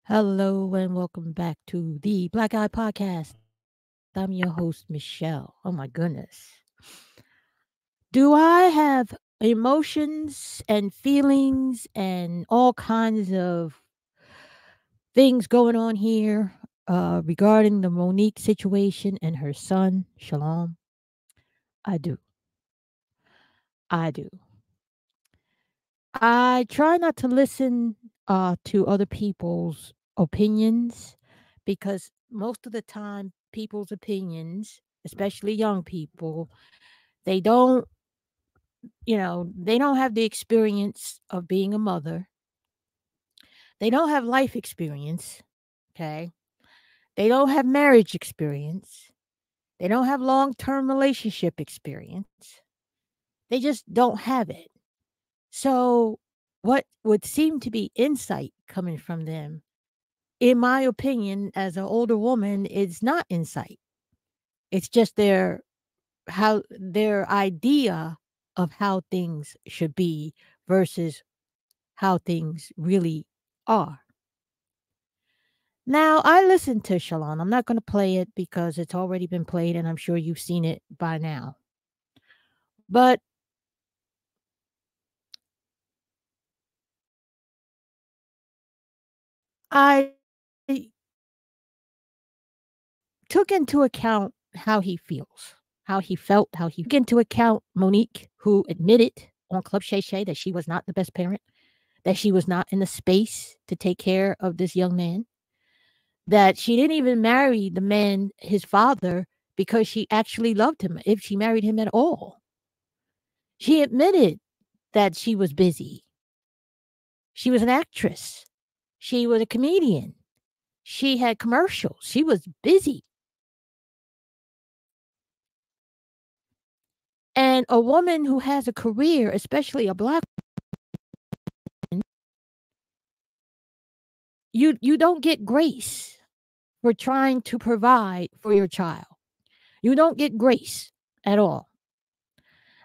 Hello and welcome back to the Black Eye Podcast. I'm your host, Michelle. Oh my goodness. Do I have emotions and feelings and all kinds of things going on here regarding the Monique situation and her son, Shalom? I do. I do. I try not to listen to other people's opinions because most of the time, people's opinions, especially young people, they don't, they don't have the experience of being a mother. They don't have life experience. Okay. They don't have marriage experience. They don't have long term relationship experience. They just don't have it. So, what would seem to be insight coming from them, in my opinion, as an older woman, it's not insight. It's just their idea of how things should be versus how things really are. Now, I listened to Shalon. I'm not going to play it because it's already been played and I'm sure you've seen it by now. But I took into account how he feels, how he felt, how he took into account Monique, who admitted on Club Shay Shay that she was not the best parent, that she was not in the space to take care of this young man, that she didn't even marry the man, his father, because she actually loved him, if she married him at all. She admitted that she was busy. She was an actress. She was a comedian. She had commercials. She was busy. And a woman who has a career, especially a black woman, you don't get grace for trying to provide for your child. You don't get grace at all.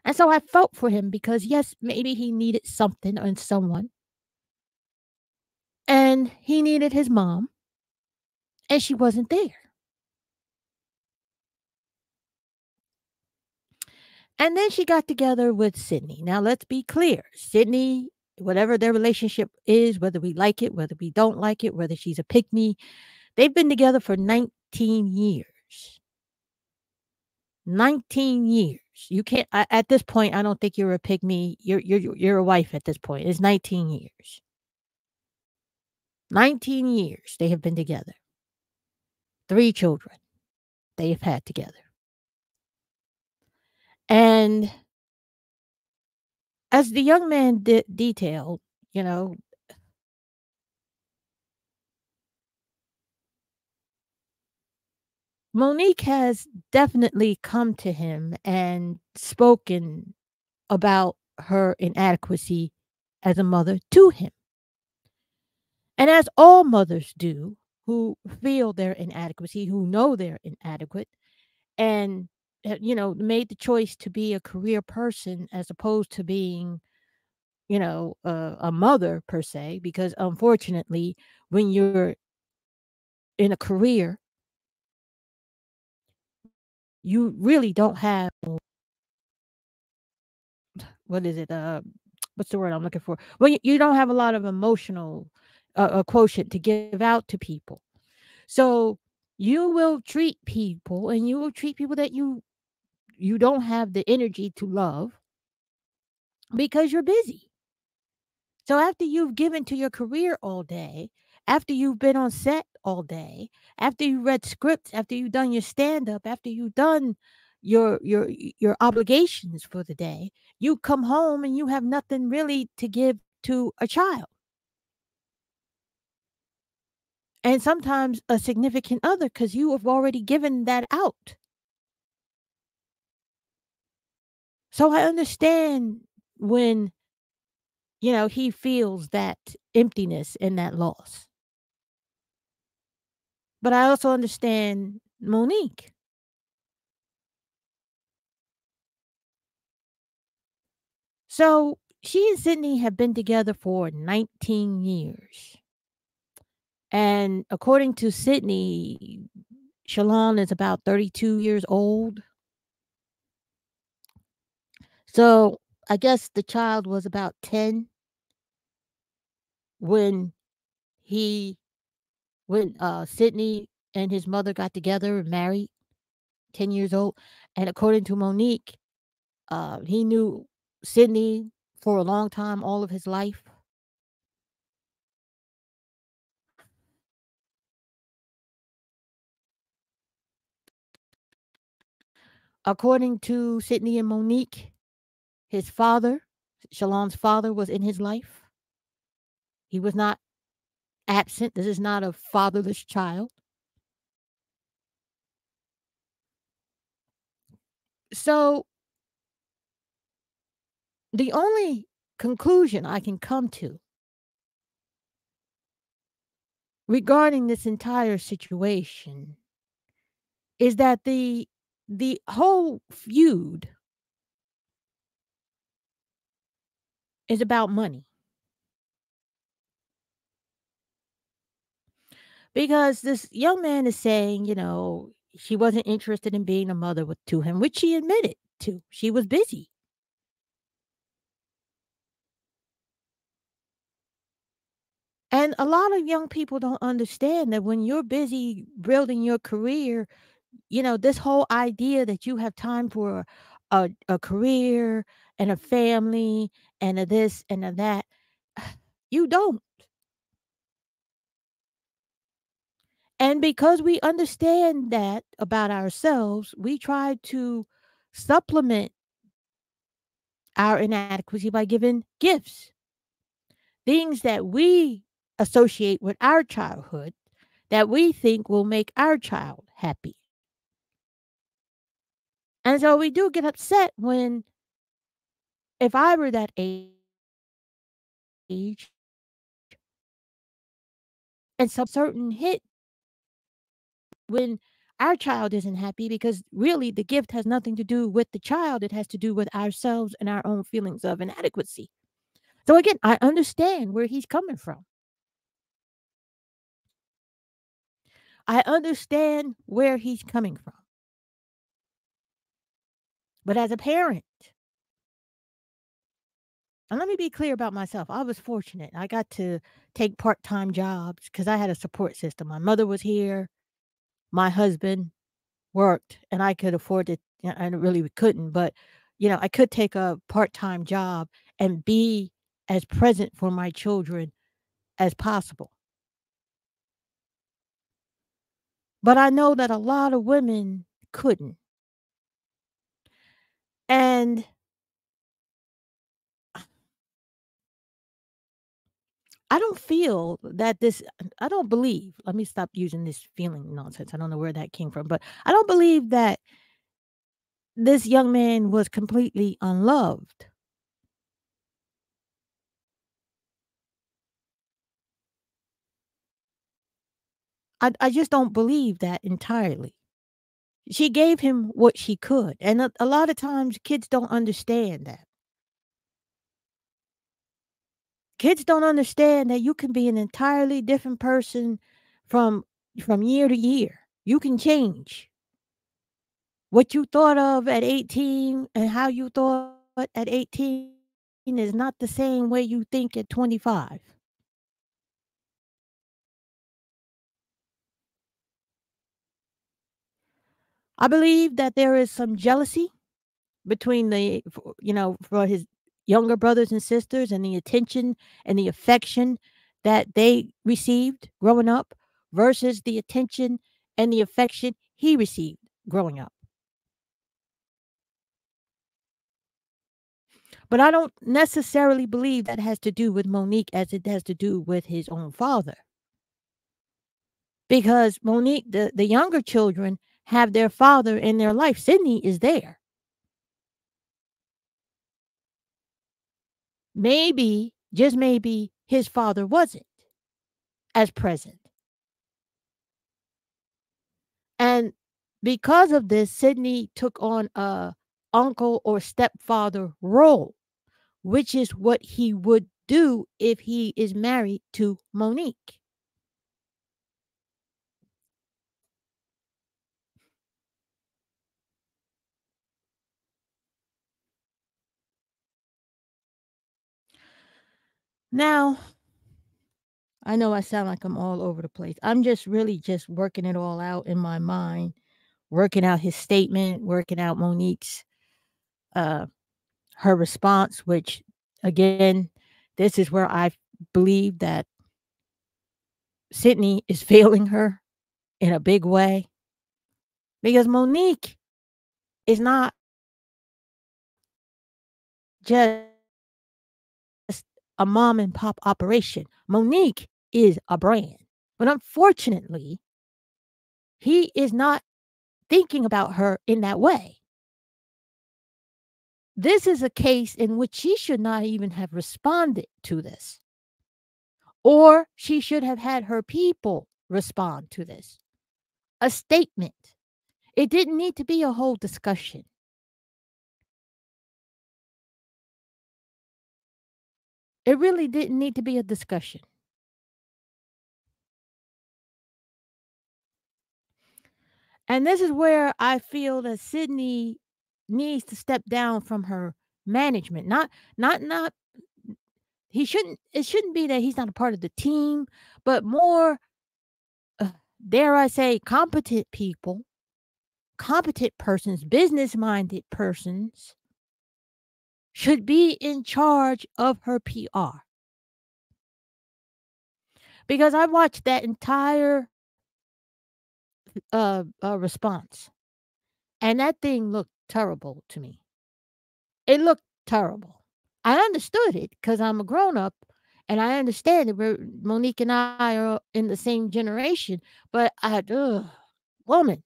And so I felt for him because yes, maybe he needed something and someone. And he needed his mom, and she wasn't there. And then she got together with Sydney. Now let's be clear. Sydney, whatever their relationship is, whether we like it, whether we don't like it, whether she's a pick me, they've been together for 19 years. 19 years. You can't at this point, I don't think you're a pygmy. You're a wife at this point. It's 19 years. 19 years they have been together. 3 children they have had together. And as the young man detailed, you know, Monique has definitely come to him and spoken about her inadequacy as a mother to him. And as all mothers do, who feel their inadequacy, who know they're inadequate, and made the choice to be a career person as opposed to being, a mother per se, because unfortunately, when you're in a career, you really don't have what is it? What's the word I'm looking for? Well, you don't have a lot of emotional quotient to give out to people. So you will treat people, and you will treat people that you don't have the energy to love because you're busy. So after you've given to your career all day, after you've been on set all day, after you read scripts, after you've done your stand up, after you've done your obligations for the day, you come home and you have nothing really to give to a child. And sometimes a significant other because you have already given that out. So I understand when, he feels that emptiness and that loss. But I also understand Monique. So she and Sydney have been together for 19 years. And according to Sydney, Shalon is about 32 years old. So I guess the child was about 10 when he Sydney and his mother got together and married, 10 years old. And according to Monique, he knew Sydney for a long time, all of his life. According to Sydney and Monique, his father, Shalon's father, was in his life. He was not absent. This is not a fatherless child. So the only conclusion I can come to regarding this entire situation is that the whole feud is about money. Because this young man is saying, she wasn't interested in being a mother to him, which she admitted to. She was busy. And a lot of young people don't understand that when you're busy building your career, this whole idea that you have time for a career and a family and a this and a that, you don't. And because we understand that about ourselves, we try to supplement our inadequacy by giving gifts, things that we associate with our childhood that we think will make our child happy. And so we do get upset when, if I were that age and some certain hit when our child isn't happy, because really the gift has nothing to do with the child. It has to do with ourselves and our own feelings of inadequacy. So again, I understand where he's coming from. I understand where he's coming from. But as a parent, and let me be clear about myself, I was fortunate. I got to take part time jobs because I had a support system. My mother was here, my husband worked, and I could afford it. I really couldn't, but I could take a part time job and be as present for my children as possible. But I know that a lot of women couldn't. And I don't feel that I don't believe, let me stop using this feeling nonsense. I don't know where that came from, but I don't believe that this young man was completely unloved. I just don't believe that entirely. She gave him what she could. And a lot of times kids don't understand that. Kids don't understand that you can be an entirely different person from from year to year. You can change. What you thought of at 18 and how you thought at 18 is not the same way you think at 25. I believe that there is some jealousy between for his younger brothers and sisters, and the attention and the affection that they received growing up versus the attention and the affection he received growing up. But I don't necessarily believe that has to do with Monique as it has to do with his own father. Because Monique, the younger children, have their father in their life. Sydney is there. Maybe, just maybe, his father wasn't as present. And because of this, Sydney took on a uncle or stepfather role, which is what he would do if he is married to Monique. Now, I know I sound like I'm all over the place. I'm just really just working it all out in my mind, working out his statement, working out Monique's uh her response, which again, this is where I believe that Sydney is failing her in a big way because Monique is not just a mom and pop operation. Monique is a brand. But unfortunately, he is not thinking about her in that way. This is a case in which she should not even have responded to this, or she should have had her people respond to this. A statement. It didn't need to be a whole discussion. It really didn't need to be a discussion. And this is where I feel that Sydney needs to step down from her management. Not he shouldn't it shouldn't be that he's not a part of the team, but more dare I say competent people, competent persons, business-minded persons should be in charge of her PR. Because I watched that entire response and that thing looked terrible to me. It looked terrible. I understood it because I'm a grown up and I understand that Monique and I are in the same generation, but woman,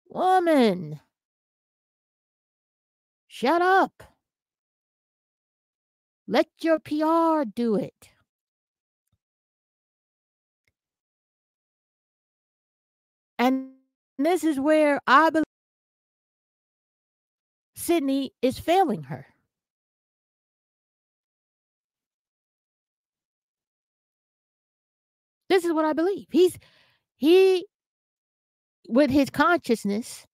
woman, shut up. Let your PR do it. And this is where I believe Sydney is failing her. This is what I believe. He with his consciousness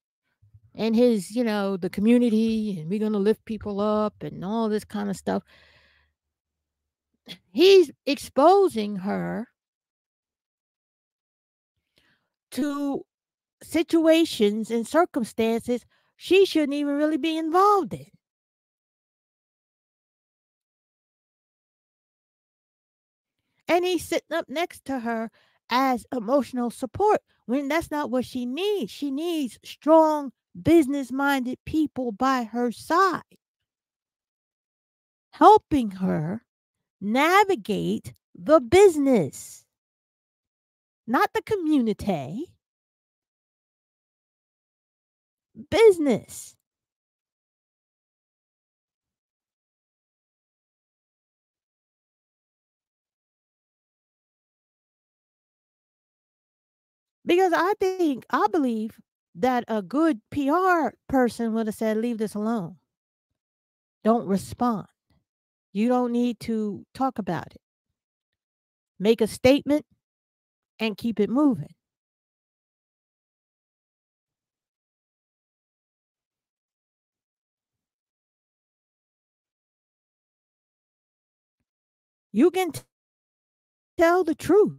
and his, the community and we're going to lift people up and all this kind of stuff. He's exposing her to situations and circumstances she shouldn't even really be involved in. And he's sitting up next to her as emotional support when that's not what she needs. She needs strong, business minded people by her side, helping her navigate the business, not the community, business. Because I believe that a good PR person would have said, leave this alone. Don't respond. You don't need to talk about it. Make a statement and keep it moving. You can tell the truth,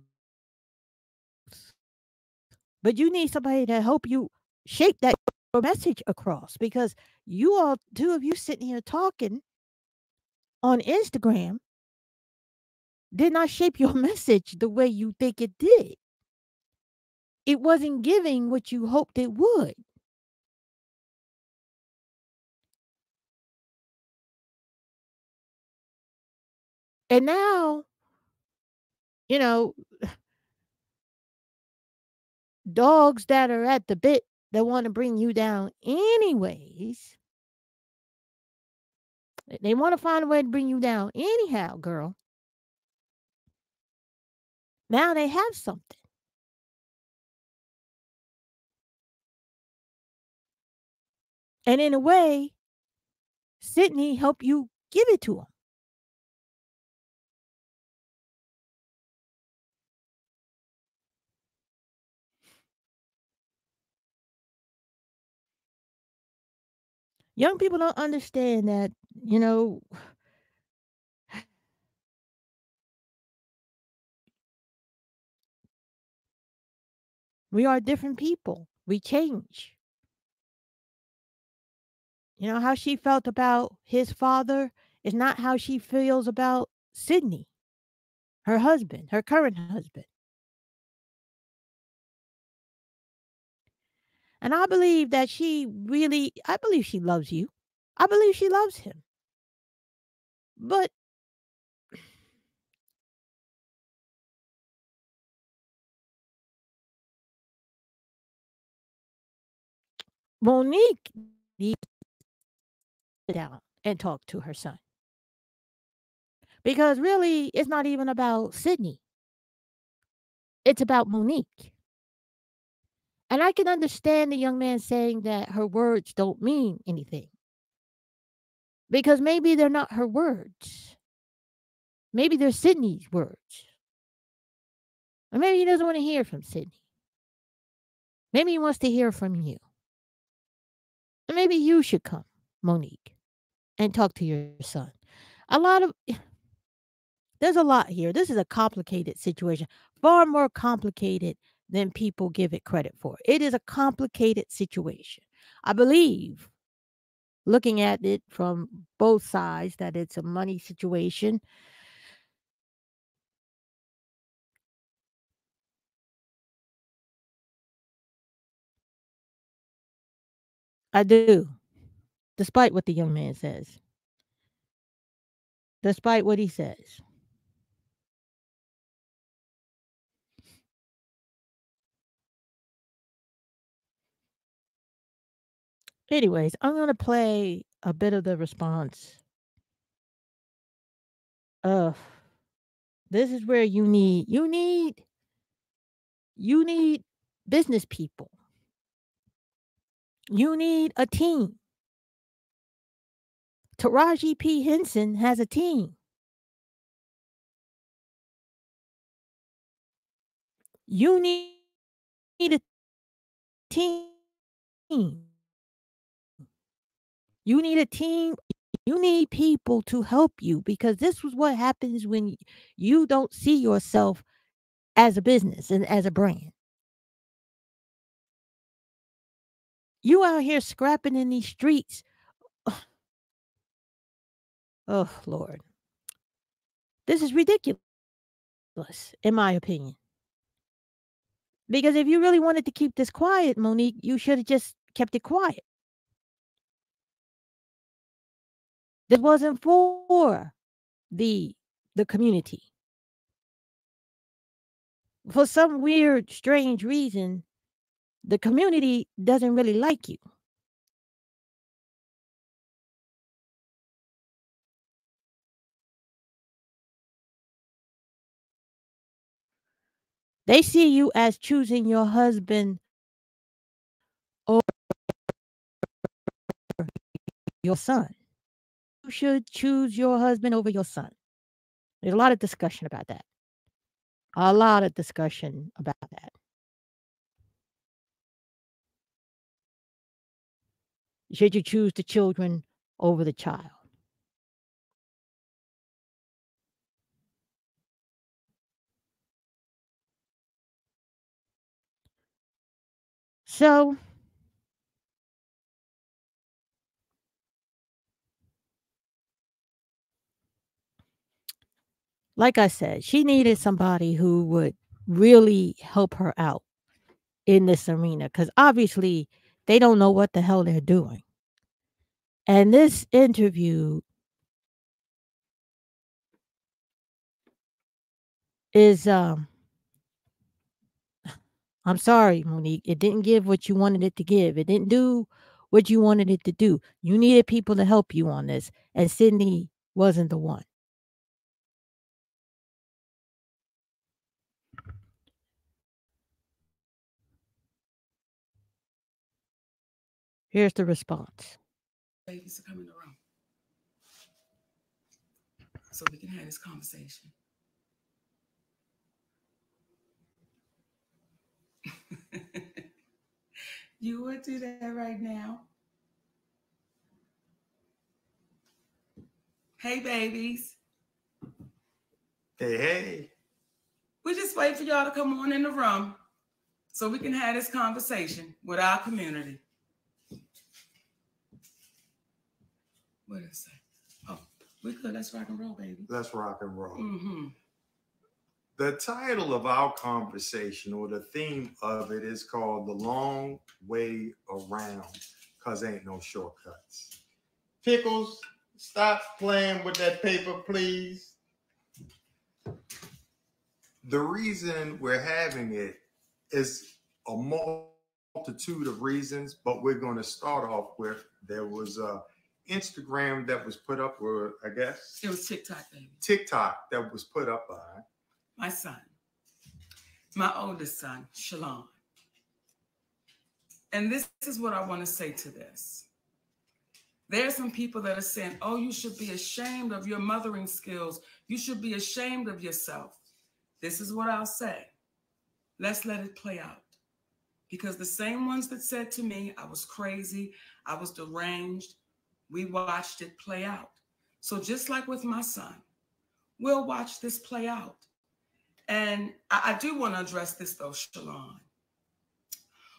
but you need somebody to help you shape that message across because you all, two of you sitting here talking on Instagram, did not shape your message the way you think it did. It wasn't giving what you hoped it would. And now, you know, dogs that are at the bit that want to bring you down anyways, they want to find a way to bring you down anyhow, girl. Now they have something. And in a way, Sydney helped you give it to them. Young people don't understand that, you know, we are different people. We change. You know, how she felt about his father is not how she feels about Sydney, her husband, her current husband. And I believe that I believe she loves you. I believe she loves him. But Monique needs to sit down and talk to her son. Because really, it's not even about Sydney, it's about Monique. And I can understand the young man saying that her words don't mean anything because maybe they're not her words. Maybe they're Sydney's words. Or maybe he doesn't want to hear from Sydney. Maybe he wants to hear from you. And maybe you should come, Monique, and talk to your son. A lot of There's a lot here. This is a complicated situation, far more complicated than people give it credit for. It is a complicated situation. I believe, looking at it from both sides, that it's a money situation. I do, despite what the young man says, despite what he says. Anyways, I'm going to play a bit of the response of this is where you need business people. You need a team. Taraji P. Henson has a team. You need a team. You need a team. You need people to help you because this was what happens when you don't see yourself as a business and as a brand. You out here scrapping in these streets. Oh, Lord. This is ridiculous, in my opinion. Because if you really wanted to keep this quiet, Monique, you should have just kept it quiet. This wasn't for the the community. For some weird, strange reason, the community doesn't really like you. They see you as choosing your husband over your son. You should choose your husband over your son. There's a lot of discussion about that. A lot of discussion about that. Should you choose the children over the child? So, like I said, she needed somebody who would really help her out in this arena because obviously they don't know what the hell they're doing. And this interview is I'm sorry, Monique. It didn't give what you wanted it to give. It didn't do what you wanted it to do. You needed people to help you on this, and Sydney wasn't the one. Here's the response. Ladies to come in the room so we can have this conversation. You would do that right now. Hey, babies. Hey, hey. We just wait for y'all to come on in the room so we can have this conversation with our community. What did I say? Oh, we could. Let's rock and roll, baby. Let's rock and roll. Mm-hmm. The title of our conversation or the theme of it is called The Long Way Around, because ain't no shortcuts. Pickles, stop playing with that paper, please. The reason we're having it is a multitude of reasons, but we're going to start off with there was a Instagram that was put up, or I guess It was TikTok, baby. TikTok that was put up by My son, my oldest son, Shalon. And this is what I want to say to this. There are some people that are saying, oh, you should be ashamed of your mothering skills. You should be ashamed of yourself. This is what I'll say. Let's let it play out. Because the same ones that said to me, I was crazy, I was deranged, we watched it play out. So just like with my son, we'll watch this play out. And I do want to address this though, Shalon.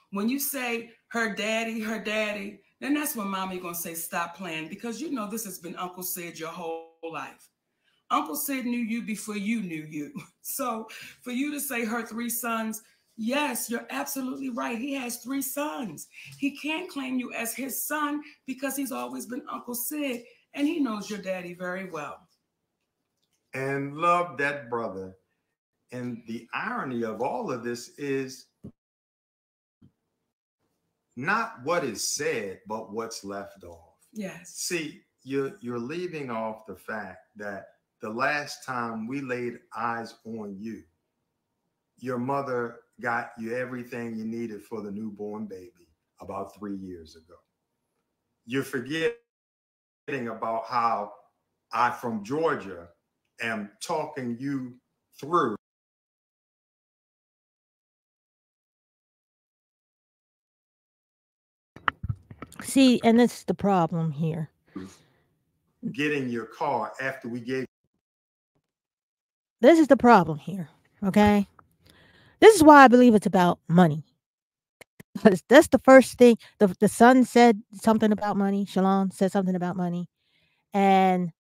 When you say her daddy, then that's when mommy gonna say stop playing, because you know this has been Uncle Sid your whole life. Uncle Sid knew you before you knew you. So for you to say her three sons, yes, you're absolutely right. He has three sons. He can't claim you as his son because he's always been Uncle Sid, and he knows your daddy very well. and love that brother. And the irony of all of this is not what is said, but what's left off. Yes. See, you're leaving off the fact that the last time we laid eyes on you, your mother got you everything you needed for the newborn baby about 3 years ago. You're forgetting about how I, from Georgia, am talking you through See, and that's the problem here. getting your car after we gave. This is the problem here. Okay. This is why I believe it's about money. Because that's the first thing. The son said something about money. Shalon said something about money. And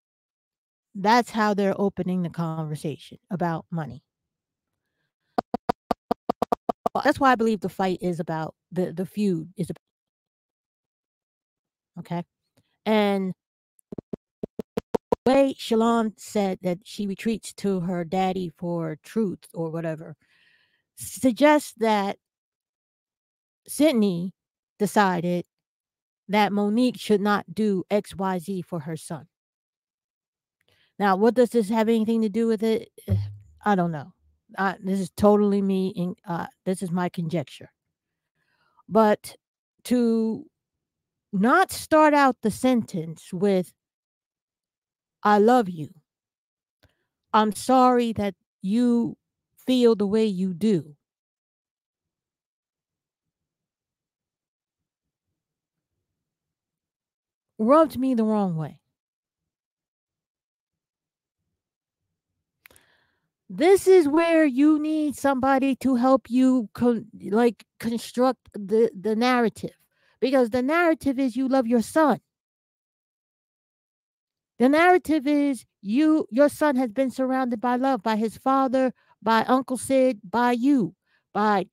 that's how they're opening the conversation about money. That's why I believe the fight is about the feud is about, okay. And the way Shalon said that she retreats to her daddy for truth or whatever suggests that Sydney decided that Monique should not do XYZ for her son. Now, what does this have anything to do with it? I don't know. This is totally me. This is my conjecture. But to not start out the sentence with, I love you. I'm sorry that you feel the way you do. Rubbed me the wrong way. This is where you need somebody to help you construct the narrative, because the narrative is you love your son. The narrative is your son has been surrounded by love by his father, by Uncle Sid, by you, by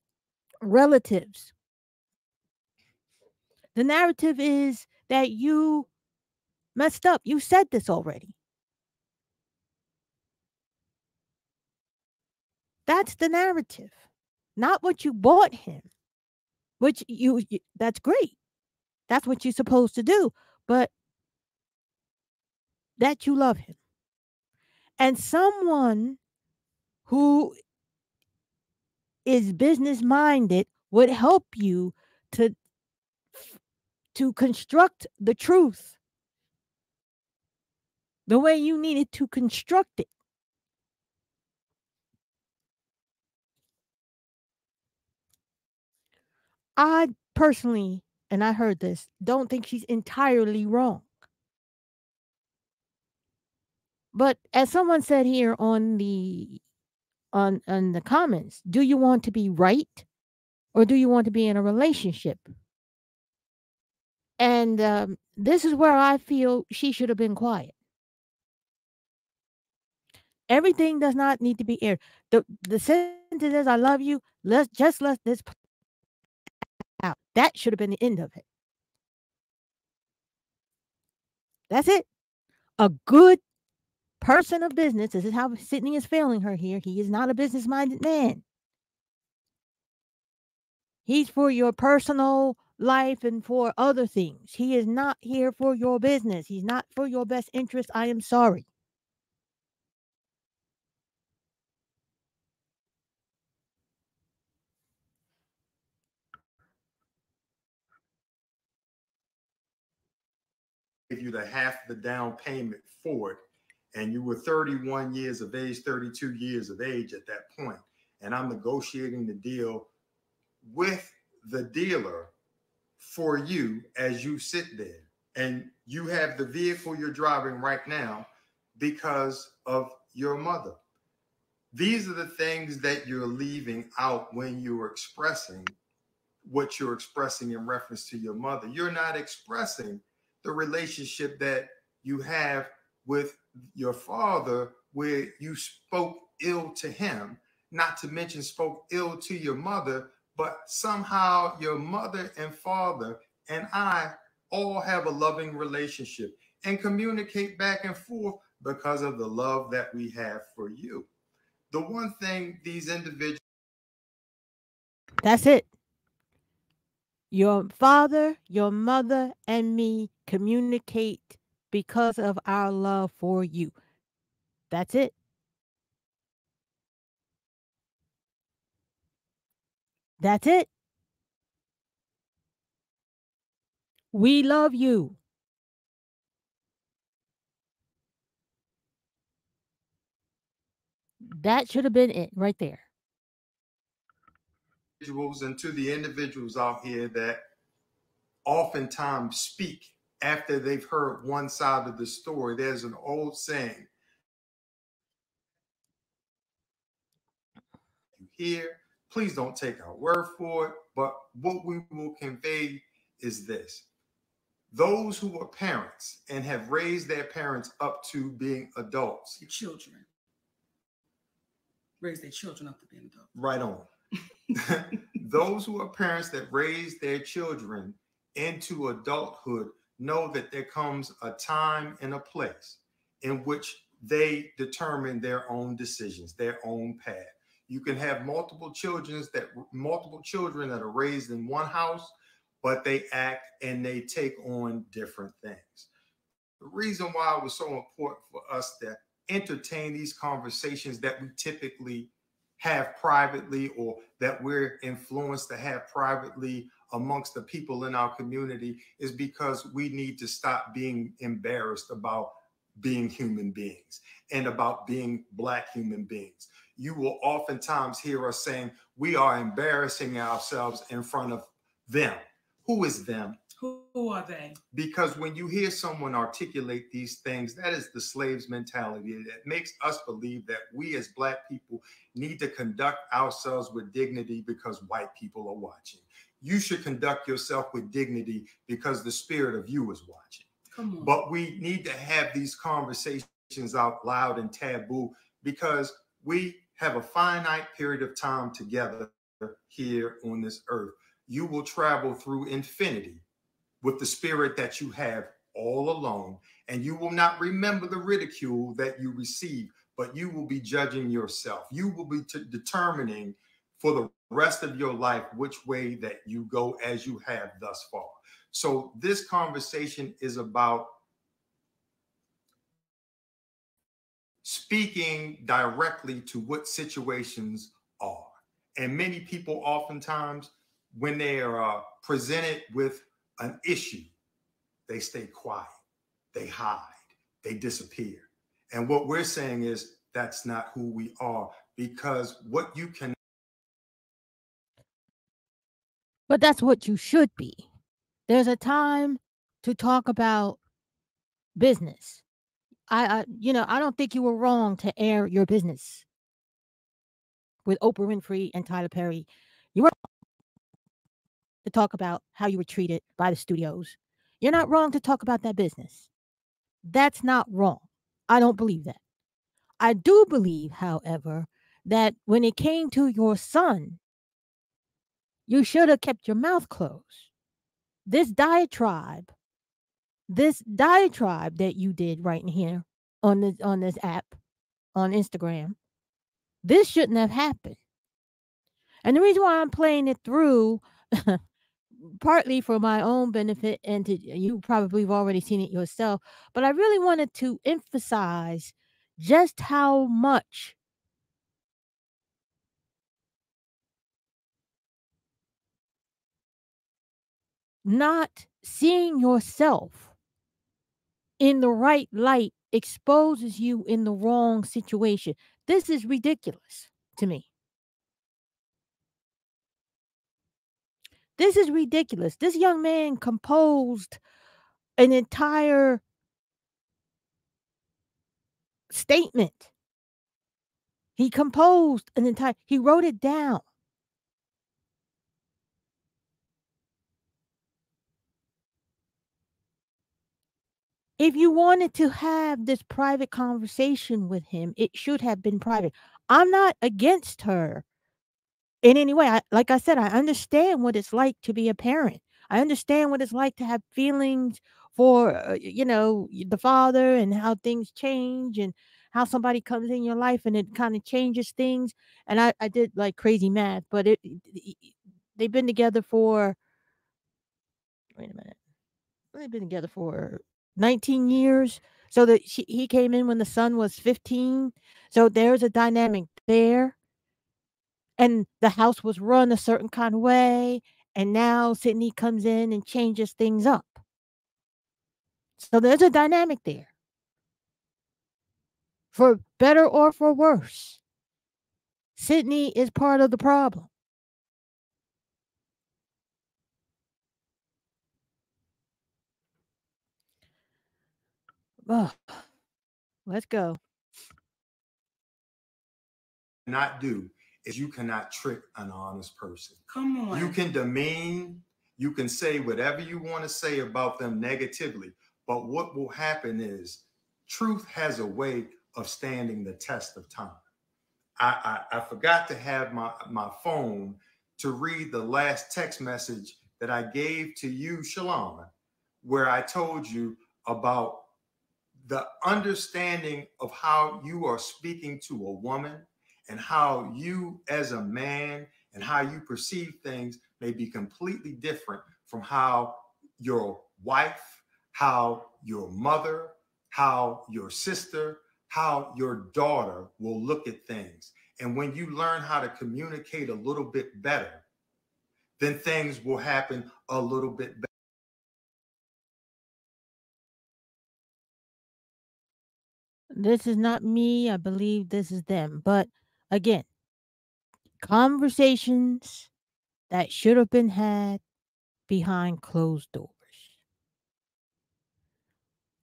relatives. The narrative is that you messed up. You said this already. That's the narrative. Not what you bought him, which that's great. That's what you're supposed to do, but that you love him. And someone who is business minded would help you to to construct the truth the way you needed to construct it. I personally, and I heard this, don't think she's entirely wrong. But as someone said here on the comments, do you want to be right or do you want to be in a relationship? And this is where I feel she should have been quiet. Everything does not need to be aired. The sentence is, "I love you." Let this out. That should have been the end of it. That's it. A good person of business. This is how Sydney is failing her here. He is not a business minded man. He's for your personal life and for other things. He is not here for your business. He's not for your best interest. I am sorry. Give you the half the down payment for it, and you were 31 years of age, 32 years of age at that point, and I'm negotiating the deal with the dealer for you as you sit there, and you have the vehicle you're driving right now because of your mother. These are the things that you're leaving out when you're expressing what you're expressing in reference to your mother. You're not expressing the relationship that you have with your father, where you spoke ill to him, not to mention spoke ill to your mother, but somehow your mother and father and I all have a loving relationship and communicate back and forth because of the love that we have for you. The one thing these individuals That's it. Your father, your mother, and me communicate because of our love for you. That's it. That's it. We love you. That should have been it right there. and to the individuals out here that oftentimes speak after they've heard one side of the story. There's an old saying, you hear, please don't take our word for it, but what we will convey is this. Those who are parents and have raised their parents up to being adults, The children raise their children up to being adults. right on. Those who are parents that raise their children into adulthood know that there comes a time and a place in which they determine their own decisions, their own path. You can have multiple children that are raised in one house, but they act and they take on different things. The reason why it was so important for us to entertain these conversations that we typically have privately, or that we're influenced to have privately amongst the people in our community, is because we need to stop being embarrassed about being human beings and about being Black human beings. You will oftentimes hear us saying we are embarrassing ourselves in front of them. Who is them? Who are they? Because when you hear someone articulate these things, that is the slave's mentality. That makes us believe that we as Black people need to conduct ourselves with dignity because white people are watching. You should conduct yourself with dignity because the spirit of you is watching. Come on. But we need to have these conversations out loud and taboo because we have a finite period of time together here on this earth. You will travel through infinity with the spirit that you have all alone, and you will not remember the ridicule that you receive, but you will be judging yourself. You will be determining for the rest of your life which way that you go as you have thus far. So this conversation is about speaking directly to what situations are. And many people oftentimes, when they are presented with an issue, they stay quiet, they hide, they disappear. And what we're saying is that's not who we are, because what you can. But that's what you should be. There's a time to talk about business. I don't think you were wrong to air your business with Oprah Winfrey and Tyler Perry. You weren't to talk about how you were treated by the studios. You're not wrong to talk about that business. That's not wrong. I don't believe that. I do believe, however, that when it came to your son, you should have kept your mouth closed. This diatribe, this diatribe that you did right in here on this app on Instagram, this shouldn't have happened. And the reason why I'm playing it through, partly for my own benefit, and to you probably have already seen it yourself, but I really wanted to emphasize just how much not seeing yourself in the right light exposes you in the wrong situation. This is ridiculous to me. This is ridiculous. This young man composed an entire statement. He wrote it down. If you wanted to have this private conversation with him, it should have been private. I'm not against her in any way. Like I said, I understand what it's like to be a parent. I understand what it's like to have feelings for, the father, and how things change, and how somebody comes in your life and it kind of changes things. And I did like crazy math, but they've been together for, wait a minute, they've been together for 19 years. So that he came in when the son was 15. So there's a dynamic there. And the house was run a certain kind of way. And now Sydney comes in and changes things up. So there's a dynamic there, for better or for worse. Sydney is part of the problem. Ugh, let's go. Not do is you cannot trick an honest person. Come on. You can demean, you can say whatever you want to say about them negatively, but what will happen is truth has a way of standing the test of time. I forgot to have my phone to read the last text message that I gave to you, Shalon, where I told you about the understanding of how you are speaking to a woman, and how you as a man and how you perceive things may be completely different from how your wife, how your mother, how your sister, how your daughter will look at things. And when you learn how to communicate a little bit better, then things will happen a little bit better. This is not me. I believe this is them. But again, conversations that should have been had behind closed doors.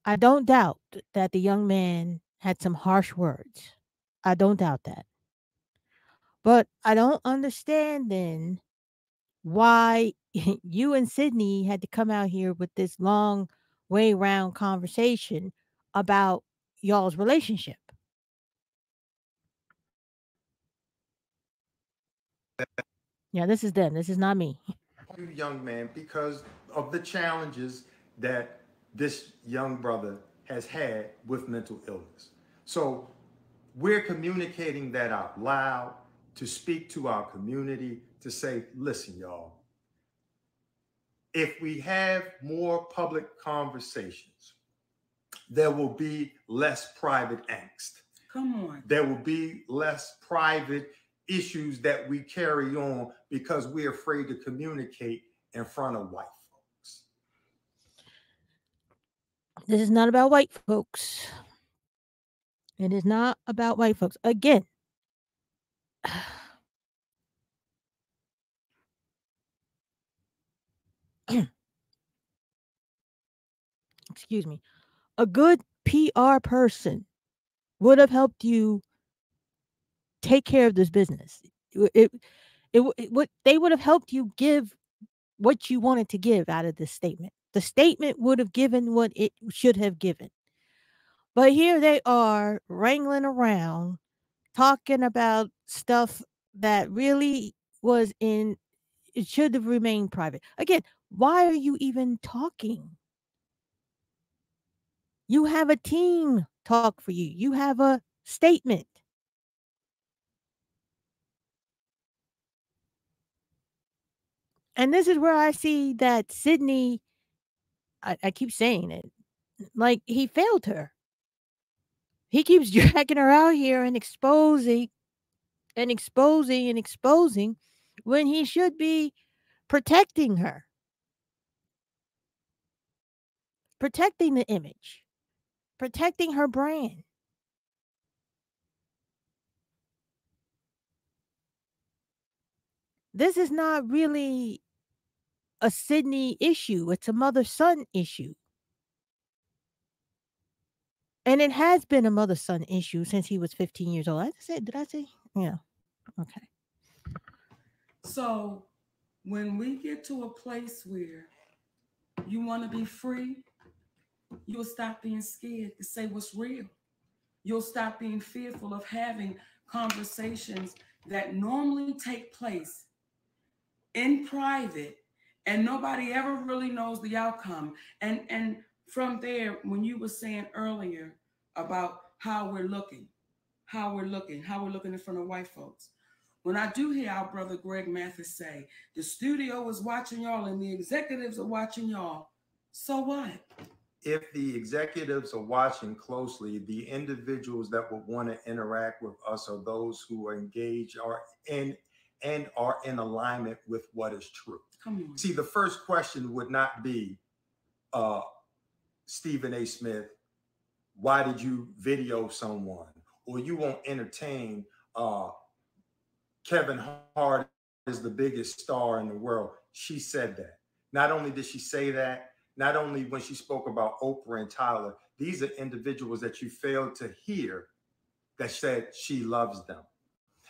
I don't doubt that the young man had some harsh words. I don't doubt that. But I don't understand then why you and Sydney had to come out here with this long way round conversation about y'all's relationship. Yeah, this is them. This is not me. You, young man, because of the challenges that this young brother has had with mental illness. So we're communicating that out loud to speak to our community, to say, listen, y'all, if we have more public conversations, there will be less private angst. Come on. There will be less private issues that we carry on because we're afraid to communicate in front of white folks. This is not about white folks. It is not about white folks. Again, excuse me. A good PR person would have helped you take care of this business. It would they would have helped you give what you wanted to give out of this statement. The statement would have given what it should have given. But here they are wrangling around talking about stuff that really was in it should have remained private. Again, why are you even talking? You have a team talk for you. You have a statement. And this is where I see that Sydney, I keep saying it, like he failed her. He keeps dragging her out here and exposing and exposing and exposing when he should be protecting her, protecting the image, protecting her brand. This is not really a Sydney issue, it's a mother son issue. And it has been a mother son issue since he was 15 years old. I said, did I say? Yeah. Okay. So when we get to a place where you want to be free, you'll stop being scared to say what's real. You'll stop being fearful of having conversations that normally take place in private and nobody ever really knows the outcome. And from there, when you were saying earlier about how we're looking in front of white folks. When I do hear our brother Greg Mathis say, the studio is watching y'all and the executives are watching y'all, so what? If the executives are watching closely, the individuals that would want to interact with us are those who are engaged are in and are in alignment with what is true. Come on. See, the first question would not be, uh, Stephen A. Smith, why did you video someone? Or you won't entertain Kevin Hart is the biggest star in the world. She said that. Not only did she say that, not only when she spoke about Oprah and Tyler, these are individuals that you failed to hear that said she loves them.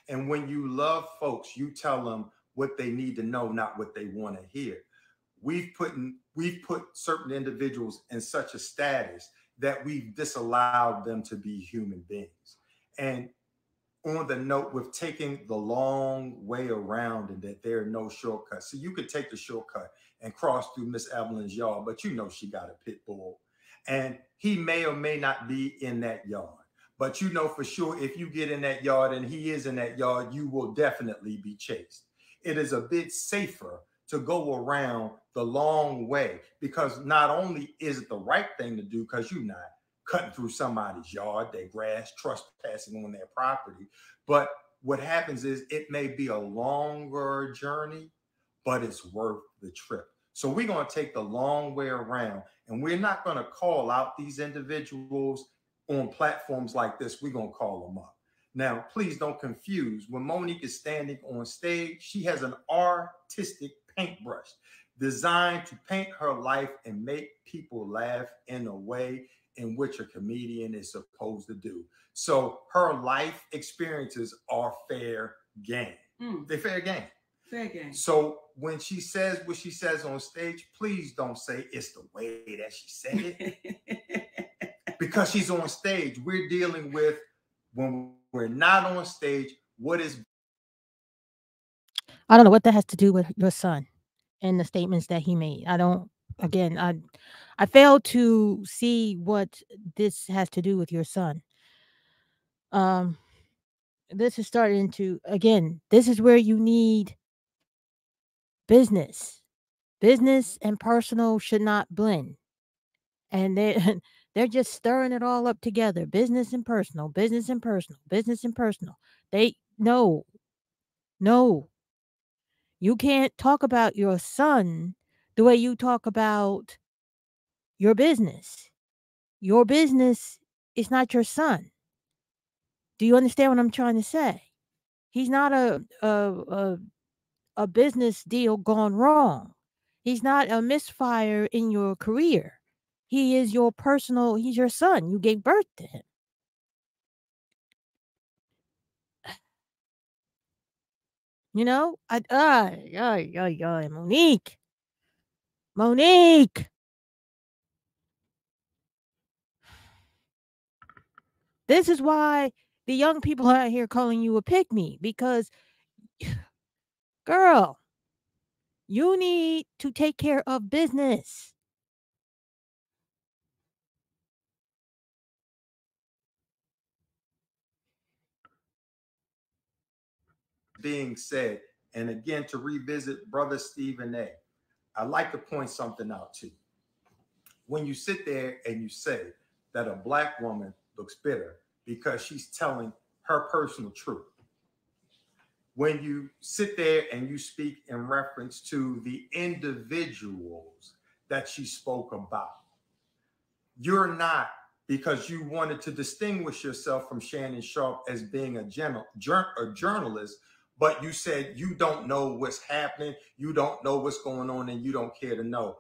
And when you love folks, you tell them what they need to know, not what they want to hear. We've put certain individuals in such a status that we've disallowed them to be human beings. And on the note with taking the long way around and that there are no shortcuts. So you could take the shortcut and cross through Miss Evelyn's yard, but you know she got a pit bull. And he may or may not be in that yard. But you know for sure if you get in that yard and he is in that yard, you will definitely be chased. It is a bit safer to go around the long way because not only is it the right thing to do because you're not cutting through somebody's yard, their grass, trespassing on their property. But what happens is it may be a longer journey, but it's worth the trip. So we're going to take the long way around and we're not going to call out these individuals on platforms like this. We're going to call them up. Now, please don't confuse. When Monique is standing on stage, she has an artistic paintbrush designed to paint her life and make people laugh in a way in which a comedian is supposed to do. So her life experiences are fair game. They're fair game. Fair game. So when she says what she says on stage, please don't say it's the way that she said it. Because she's on stage. We're dealing with when we're not on stage, what is. I don't know what that has to do with your son and the statements that he made. I don't. Again, I fail to see what this has to do with your son. Um, this is starting to again. This is where you need business. Business and personal should not blend, and they they're just stirring it all up together. Business and personal, business and personal, business and personal. They no, no. You can't talk about your son the way you talk about your business. Your business is not your son. Do you understand what I'm trying to say? He's not a business deal gone wrong. He's not a misfire in your career. He is your personal, he's your son. You gave birth to him. You know? Monique. Monique. This is why the young people out here calling you a pick me because, girl, you need to take care of business. Being said, and again, to revisit Brother Stephen A., I'd like to point something out to you. When you sit there and you say that a black woman looks bitter because she's telling her personal truth, when you sit there and you speak in reference to the individuals that she spoke about, you're not, because you wanted to distinguish yourself from Shannon Sharpe as being a journalist, but you said you don't know what's happening, you don't know what's going on, and you don't care to know.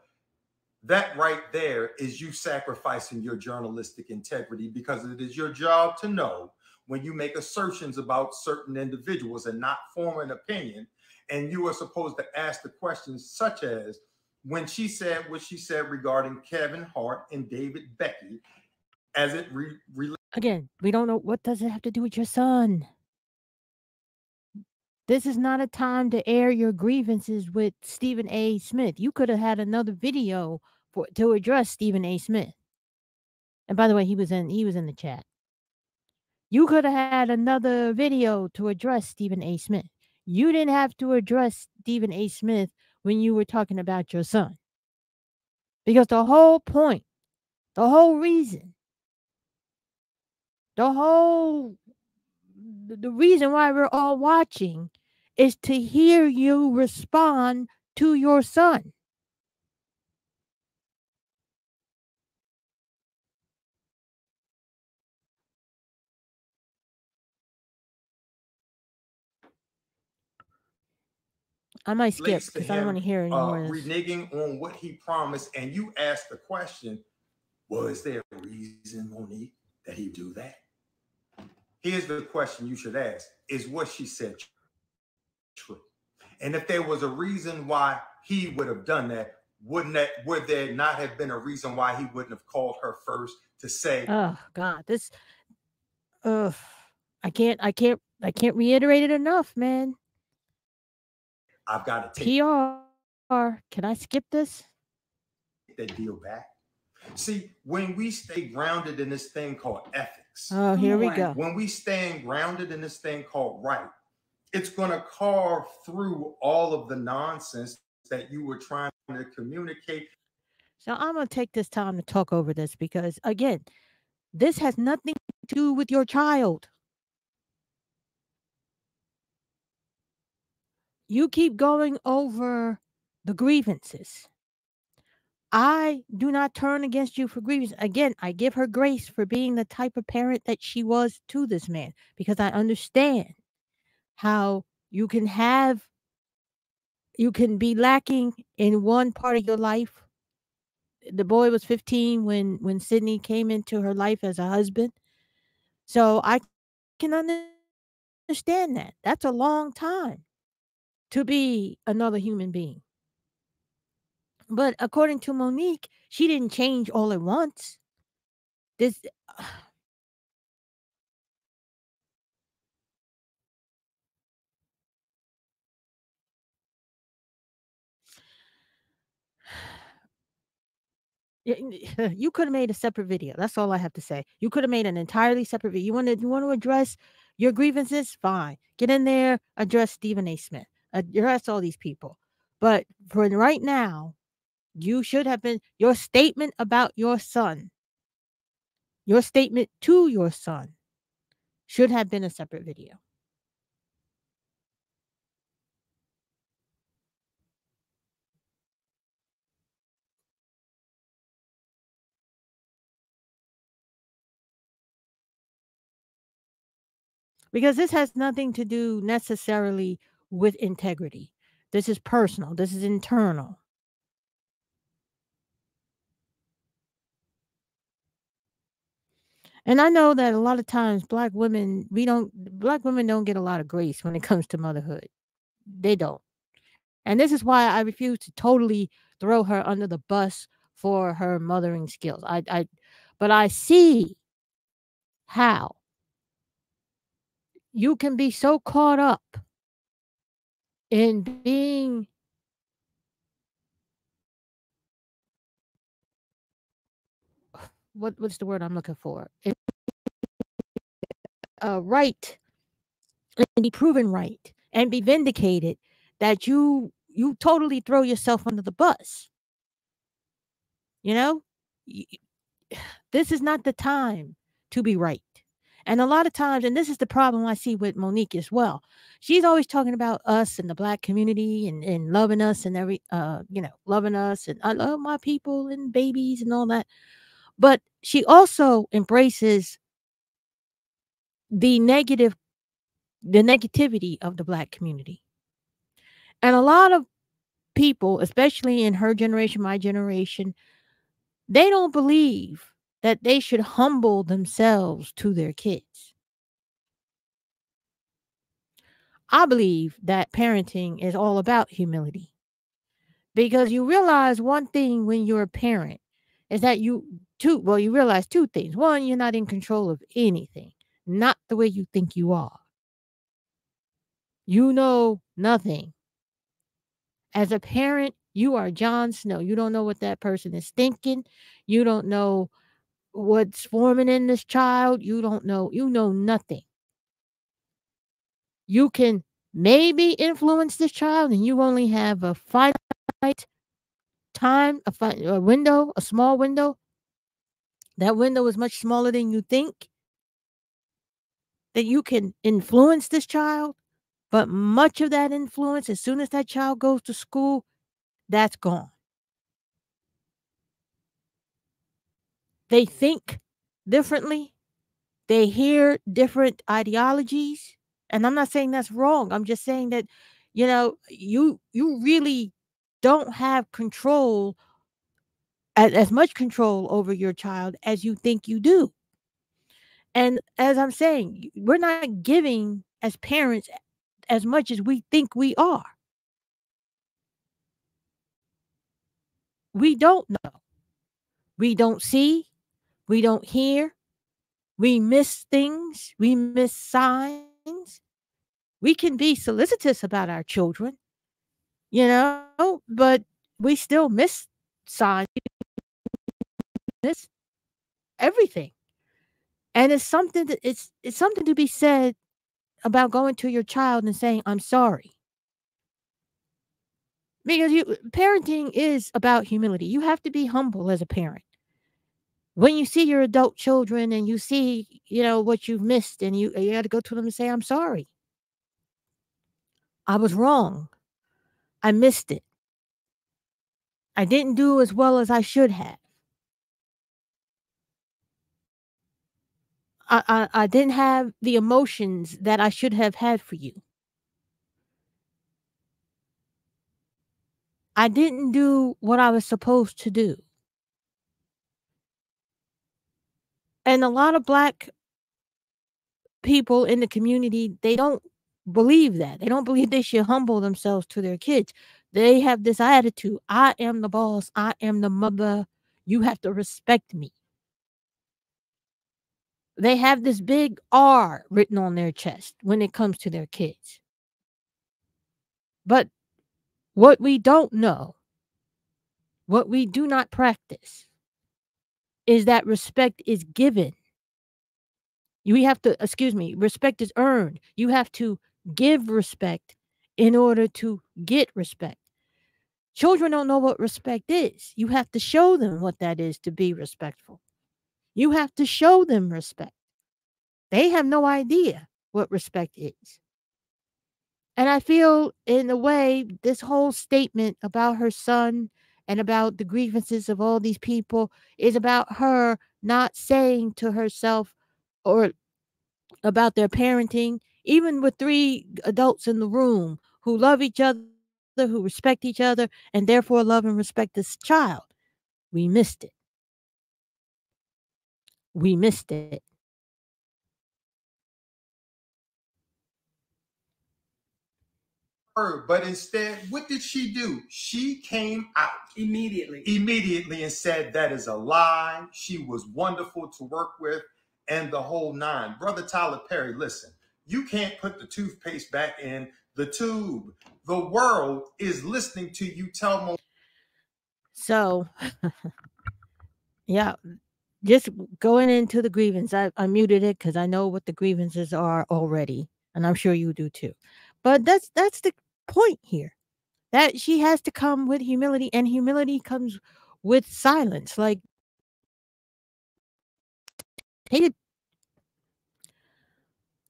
That right there is you sacrificing your journalistic integrity, because it is your job to know when you make assertions about certain individuals and not form an opinion. And you are supposed to ask the questions such as, when she said what she said regarding Kevin Hart and David Becky, as it Again, we don't know what does it have to do with your son. This is not a time to air your grievances with Stephen A. Smith. You could have had another video to address Stephen A. Smith. And by the way, he was in the chat. You could have had another video to address Stephen A. Smith. You didn't have to address Stephen A. Smith when you were talking about your son. Because the whole point, the whole reason, the whole the reason why we're all watching is to hear you respond to your son. I might skip relates to because I don't want him to hear any more of this. reneging on what he promised, and you ask the question, well, is there a reason, Monique, that he do that? Here's the question you should ask: is what she said true? And if there was a reason why he would have done that, would there not have been a reason why he wouldn't have called her first to say, Oh God, this. Ugh, I can't reiterate it enough, man. I've got to take PR. Can I skip this? that deal back? See, when we stay grounded in this thing called ethics, Oh, here we go. when we stand grounded in this thing called right, it's going to carve through all of the nonsense that you were trying to communicate. So I'm gonna take this time to talk over this because again, this has nothing to do with your child. You keep going over the grievances. I do not turn against you for grievance. Again, I give her grace for being the type of parent that she was to this man because I understand how you can be lacking in one part of your life. The boy was 15 when Sydney came into her life as a husband. So I can understand that. That's a long time to be another human being. But according to Monique, she didn't change all at once. This you could have made a separate video. That's all I have to say. You could have made an entirely separate video. You want to address your grievances? Fine. Get in there, address Stephen A. Smith. Address all these people. But for right now, you should have been your statement about your son. Your statement to your son should have been a separate video. Because this has nothing to do necessarily with integrity. This is personal. This is internal. And I know that a lot of times black women don't get a lot of grace when it comes to motherhood. They don't. And this is why I refuse to totally throw her under the bus for her mothering skills. But I see how you can be so caught up in being what's the word I'm looking for? Right and be proven right and be vindicated that you totally throw yourself under the bus. You know, Y- this is not the time to be right. And a lot of times, and this is the problem I see with Monique as well. She's always talking about us and the black community and loving us and loving us and I love my people and babies and all that. But she also embraces the negative the negativity of the black community. And a lot of people, especially in her generation, my generation, they don't believe that they should humble themselves to their kids. I believe that parenting is all about humility because you realize one thing when you're a parent is that you realize two things. One, you're not in control of anything, not the way you think you are. You know nothing. As a parent, you are Jon Snow. You don't know what that person is thinking. You don't know what's forming in this child. You know nothing. You can maybe influence this child, and you only have a finite time, a window, a small window. That window is much smaller than you think that you can influence this child. But much of that influence, as soon as that child goes to school, that's gone. They think differently. They hear different ideologies. And I'm not saying that's wrong. I'm just saying that, you really don't have control, as much control over your child as you think you do. And as I'm saying, we're not giving as parents as much as we think we are. We don't know. We don't see. We don't hear. We miss things. We miss signs. We can be solicitous about our children, but we still miss signs, miss everything. And it's something to be said about going to your child and saying, I'm sorry. Because parenting is about humility. You have to be humble as a parent. When you see your adult children and you see, what you've missed and you got to go to them and say, I'm sorry. I was wrong. I missed it. I didn't do as well as I should have. I didn't have the emotions that I should have had for you. I didn't do what I was supposed to do. And a lot of black people in the community, they don't believe that. They don't believe they should humble themselves to their kids. They have this attitude, I am the boss, I am the mother, you have to respect me. They have this big R written on their chest when it comes to their kids. But what we don't know, what we do not practice, is that respect is given. Respect is earned. You have to give respect in order to get respect. Children don't know what respect is. You have to show them what that is to be respectful. You have to show them respect. They have no idea what respect is. And I feel, in a way, this whole statement about her son and about the grievances of all these people is about her not saying to herself or about their parenting, even with three adults in the room who love each other, who respect each other, and therefore love and respect this child. We missed it. We missed it. But instead, what did she do? She came out immediately and said that is a lie. She was wonderful to work with and the whole nine. Brother Tyler Perry, listen, you can't put the toothpaste back in the tube. The world is listening to you tell more. So, yeah, just going into the grievance. I muted it because I know what the grievances are already, and I'm sure you do too. But that's the point here. That she has to come with humility, and humility comes with silence. Like, hey,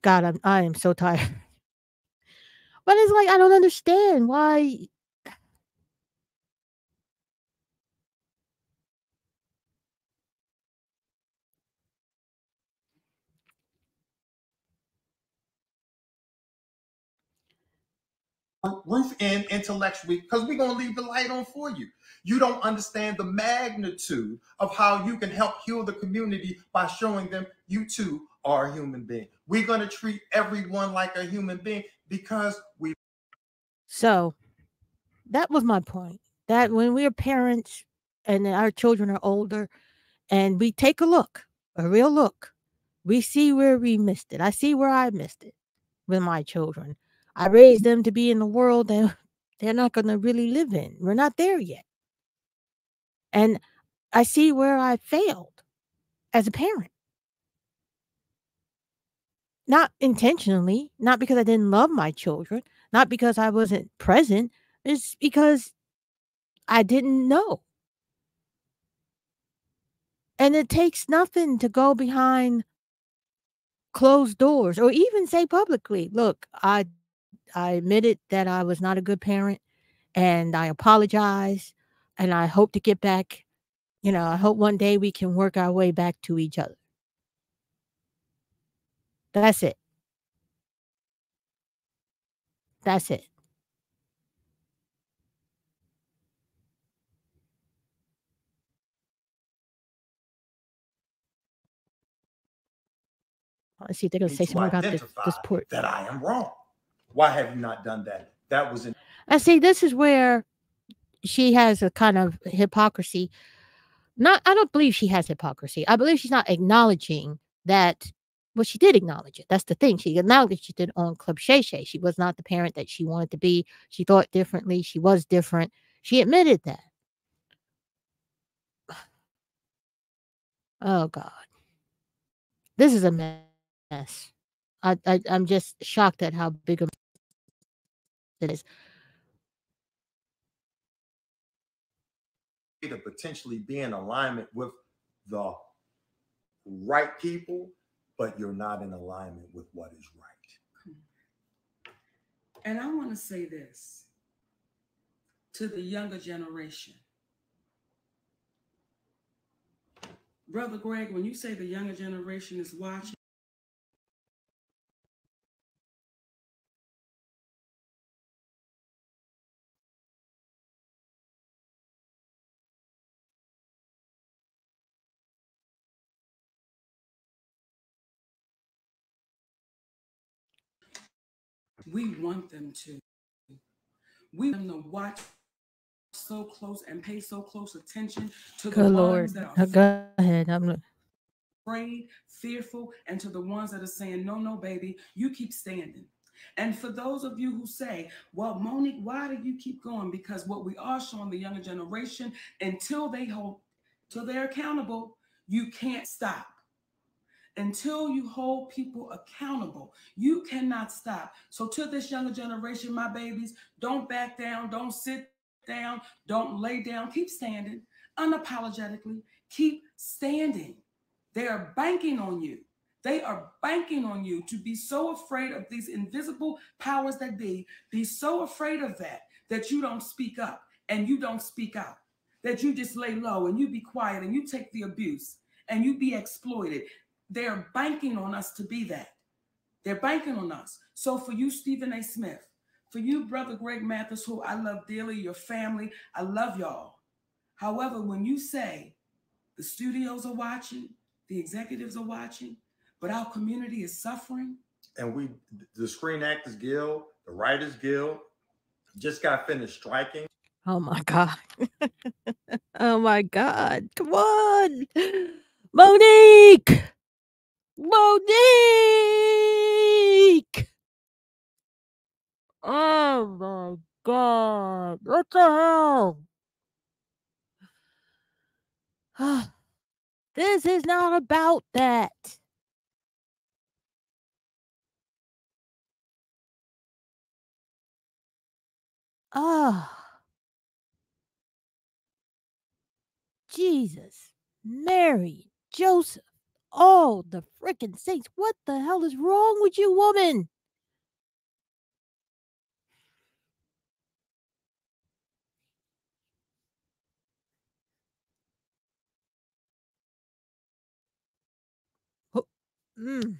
God, I am so tired. But it's like I don't understand why. Roof in intellectually, because we're going to leave the light on for you. You don't understand the magnitude of how you can help heal the community by showing them you too are a human being. We're going to treat everyone like a human being because we. So that was my point. That when we're parents and our children are older, and we take a look, a real look, we see where we missed it. I see where I missed it with my children. I raised them to be in a world that they're not going to really live in. We're not there yet. And I see where I failed as a parent. Not intentionally, not because I didn't love my children, not because I wasn't present. It's because I didn't know. And it takes nothing to go behind closed doors or even say publicly, look, I admitted that I was not a good parent and I apologize and I hope to get back. I hope one day we can work our way back to each other. That's it. That's it. Let's see if they're going to say To some more about identify this port. that I am wrong. Why have you not done that? That was in. And see, this is where she has a kind of hypocrisy. Not, I don't believe she has hypocrisy. I believe she's not acknowledging that. Well, she did acknowledge it. That's the thing. She acknowledged it on Club Shay Shay. She was not the parent that she wanted to be. She thought differently. She was different. She admitted that. Oh God, this is a mess. I'm just shocked at how big a it is. To potentially be in alignment with the right people, but you're not in alignment with what is right. And I want to say this to the younger generation. Brother Greg, when you say the younger generation is watching, we want them to. We want them to watch so close and pay so close attention to the Good ones Lord. that are Go ahead. afraid, fearful, and to the ones that are saying, no, no, baby, you keep standing. And for those of you who say, well, Monique, why do you keep going? Because what we are showing the younger generation, till they're accountable, you can't stop. Until you hold people accountable, you cannot stop. So to this younger generation, my babies, don't back down, don't sit down, don't lay down, keep standing unapologetically, keep standing. They are banking on you. They are banking on you to be so afraid of these invisible powers that be so afraid of that you don't speak up and you don't speak out, that you just lay low and you be quiet and you take the abuse and you be exploited. They're banking on us to be that. They're banking on us. So for you, Stephen A. Smith, for you, Brother Greg Mathis, who I love dearly, your family, I love y'all. However, when you say the studios are watching, the executives are watching, but our community is suffering. And the Screen Actors Guild, the Writers Guild, just got finished striking. Oh my god. Oh my god. Come on. Monique! Monique! Oh my god. What the hell? This is not about that. Ah, Jesus, Mary, Joseph, all the frickin' saints. What the hell is wrong with you, woman? Ho- Mm.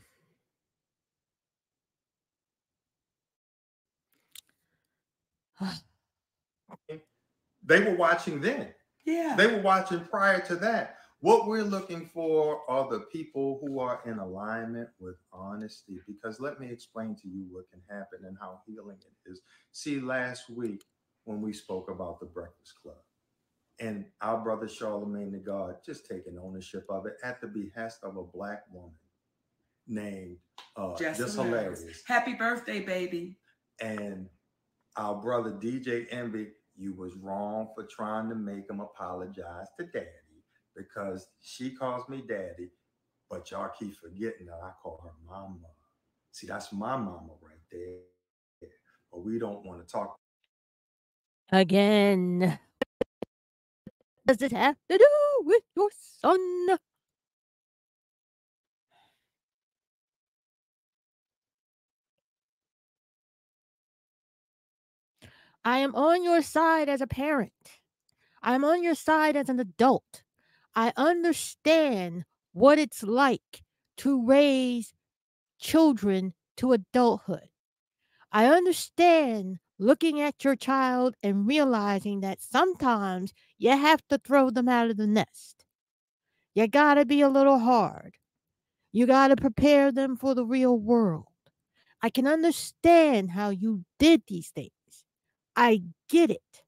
They were watching then. Yeah. They were watching prior to that. What we're looking for are the people who are in alignment with honesty. Because let me explain to you what can happen and how healing it is. See, last week when we spoke about the Breakfast Club and our brother Charlemagne the God just taking ownership of it at the behest of a black woman named Just Hilarious. Happy birthday, baby. And our brother DJ Envy, you was wrong for trying to make him apologize to daddy because she calls me daddy, but y'all keep forgetting that I call her mama. See, that's my mama right there. But we don't want to talk. Again. Does this have to do with your son? I am on your side as a parent. I'm on your side as an adult. I understand what it's like to raise children to adulthood. I understand looking at your child and realizing that sometimes you have to throw them out of the nest. You gotta be a little hard. You gotta prepare them for the real world. I can understand how you did these things. I get it.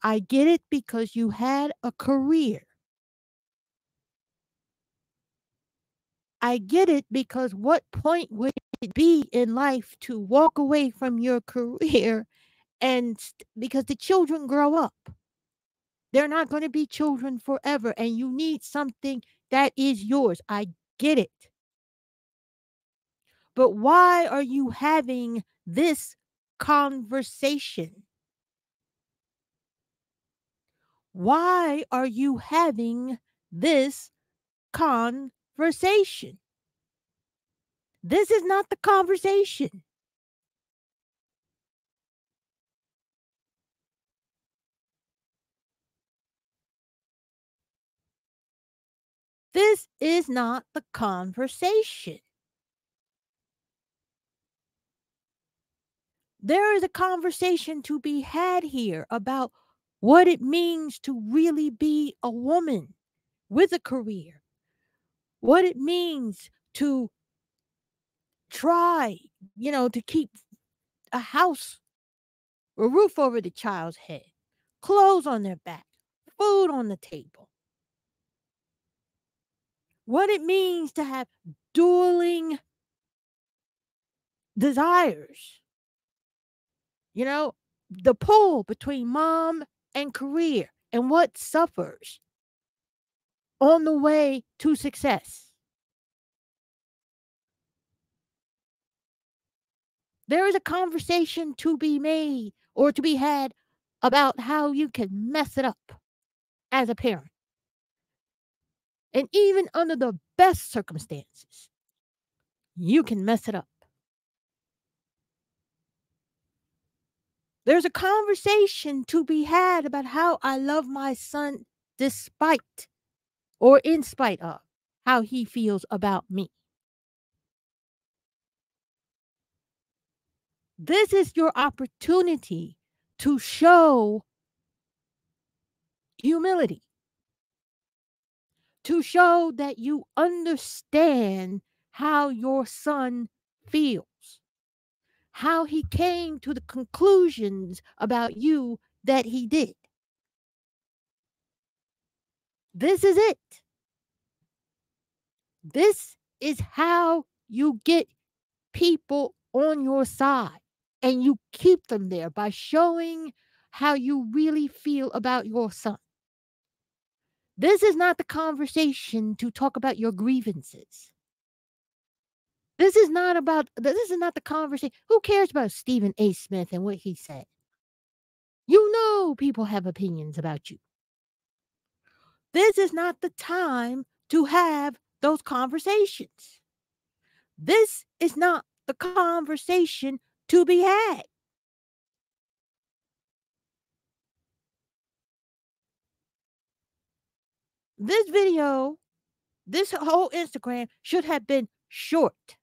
I get it because you had a career. I get it because what point would it be in life to walk away from your career because the children grow up? They're not going to be children forever and you need something that is yours. I get it. But why are you having this conversation? Why are you having this conversation? This is not the conversation. This is not the conversation. There is a conversation to be had here about what it means to really be a woman with a career, what it means to try, to keep a house, a roof over the child's head, clothes on their back, food on the table, what it means to have dueling desires, the pull between mom and career and what suffers on the way to success. There is a conversation to be made or to be had about how you can mess it up as a parent. And even under the best circumstances, you can mess it up. There's a conversation to be had about how I love my son despite or in spite of how he feels about me. This is your opportunity to show humility, to show that you understand how your son feels. how he came to the conclusions about you that he did. This is it. This is how you get people on your side, and you keep them there by showing how you really feel about your son. This is not the conversation to talk about your grievances. This is not the conversation. Who cares about Stephen A. Smith and what he said? You know people have opinions about you. This is not the time to have those conversations. This is not the conversation to be had. This video, this whole Instagram should have been short,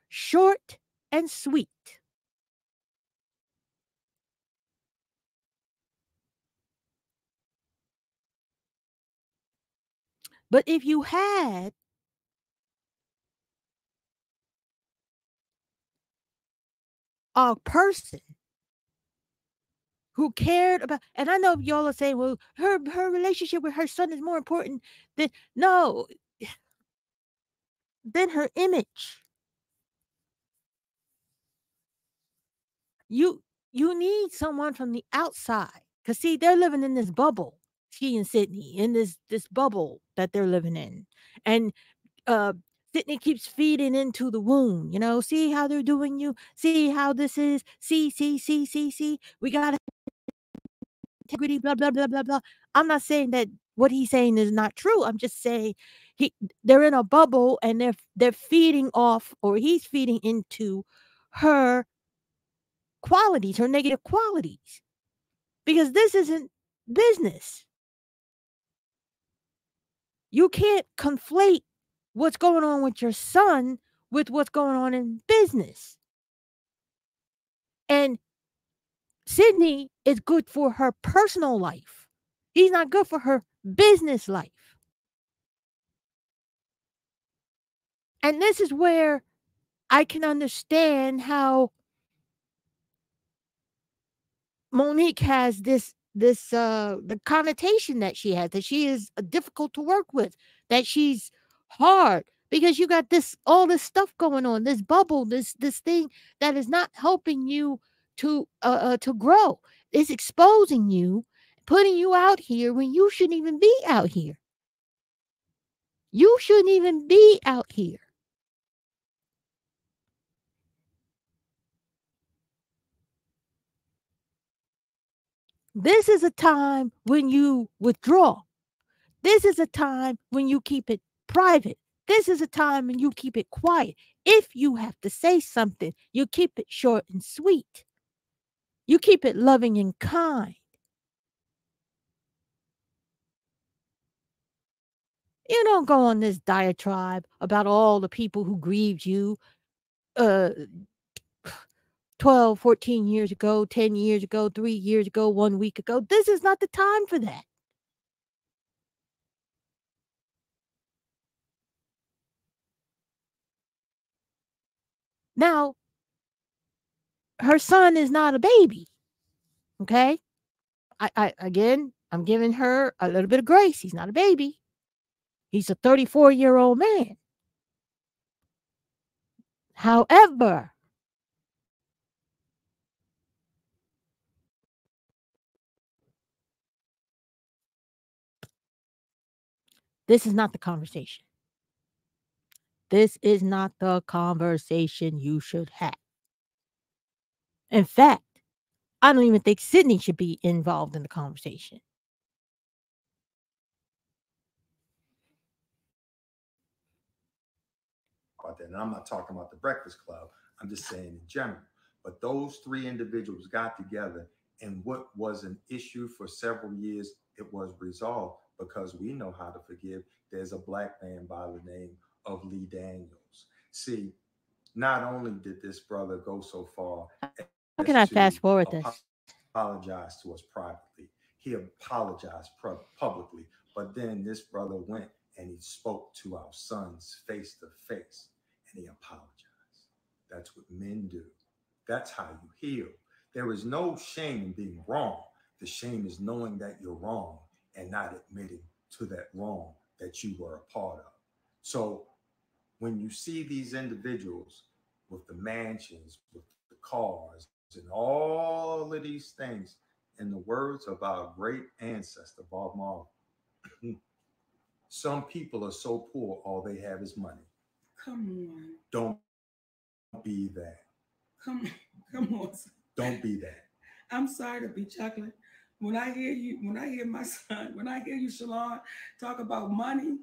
short and sweet. But if you had a person who cared about, and I know y'all are saying, well, her relationship with her son is more important than, no, than her image. You you need someone from the outside. Cause see, they're living in this bubble, she and Sydney, in this bubble that they're living in. And uh Sydney keeps feeding into the wound, see how they're doing you, see how this is, see, we gotta integrity, blah, blah, blah, blah, blah. I'm not saying that what he's saying is not true. I'm just saying he they're in a bubble and they're feeding off, or he's feeding into her qualities, her negative qualities. Because this isn't business. You can't conflate what's going on with your son with what's going on in business. And Sydney is good for her personal life. He's not good for her business life. And this is where I can understand how Monique has this the connotation that she has, that she is difficult to work with, that she's hard, because you got this all this stuff going on, this bubble, this thing that is not helping you to grow. It's exposing you, putting you out here when you shouldn't even be out here. You shouldn't even be out here. This is a time when you withdraw. This is a time when you keep it private. This is a time when you keep it quiet. If you have to say something, you keep it short and sweet. You keep it loving and kind. You don't go on this diatribe about all the people who grieved you uh 12, 14 years ago, 10 years ago, 3 years ago, 1 week ago. This is not the time for that. Now, her son is not a baby, okay? I'm giving her a little bit of grace. He's not a baby. He's a 34-year-old man. However, this is not the conversation. This is not the conversation you should have. In fact, I don't even think Sydney should be involved in the conversation. About that. And I'm not talking about the Breakfast Club. I'm just saying in general. But those three individuals got together, and what was an issue for several years, it was resolved because we know how to forgive. There's a black man by the name of Lee Daniels. See, not only did this brother go so far as How can I to fast forward this? apologize to us privately, he apologized publicly, but then this brother went and he spoke to our sons face to face and he apologized. That's what men do. That's how you heal. There is no shame in being wrong. The shame is knowing that you're wrong and not admitting to that wrong that you were a part of. So when you see these individuals with the mansions, with the cars, and all of these things, in the words of our great ancestor, Bob Marley, some people are so poor, all they have is money. Come on. Don't be that. Come come on. Don't be that. I'm sorry to be chuckling. When I hear you, when I hear my son, when I hear you, Shalon, talk about money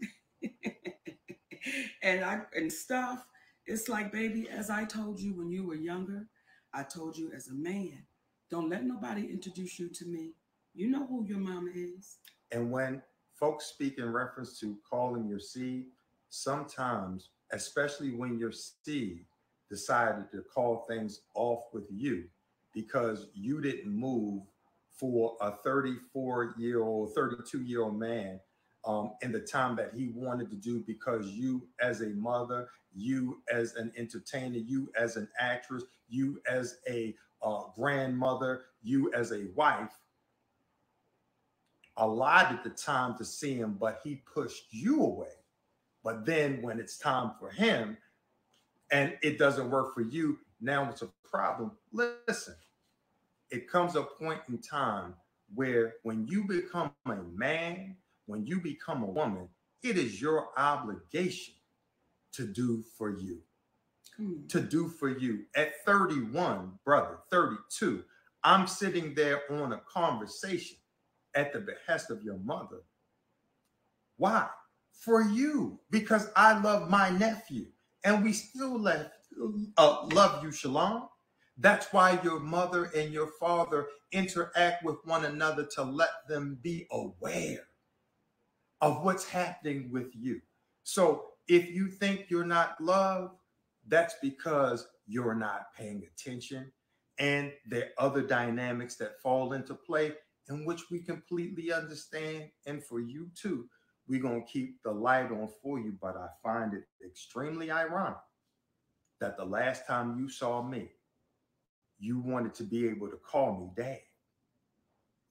and stuff, it's like, baby, as I told you when you were younger, I told you as a man, don't let nobody introduce you to me. You know who your mama is. And when folks speak in reference to calling your seed, sometimes, especially when your seed decided to call things off with you because you didn't move for a 34-year-old, 32-year-old man in the time that he wanted to do because you, as a mother, you as an entertainer, you as an actress, you as a grandmother, you as a wife, allotted the time to see him, but he pushed you away. But then when it's time for him and it doesn't work for you, now it's a problem. Listen, it comes a point in time where when you become a man, when you become a woman, it is your obligation to do for you. To do for you. At 31, brother, 32, I'm sitting there on a conversation at the behest of your mother. Why? For you, because I love my nephew, and we still love you, Shalom. That's why your mother and your father interact with one another to let them be aware of what's happening with you. So if you think you're not loved, that's because you're not paying attention. And there are other dynamics that fall into play in which we completely understand. And for you too, we're going to keep the light on for you. But I find it extremely ironic that the last time you saw me, you wanted to be able to call me dad.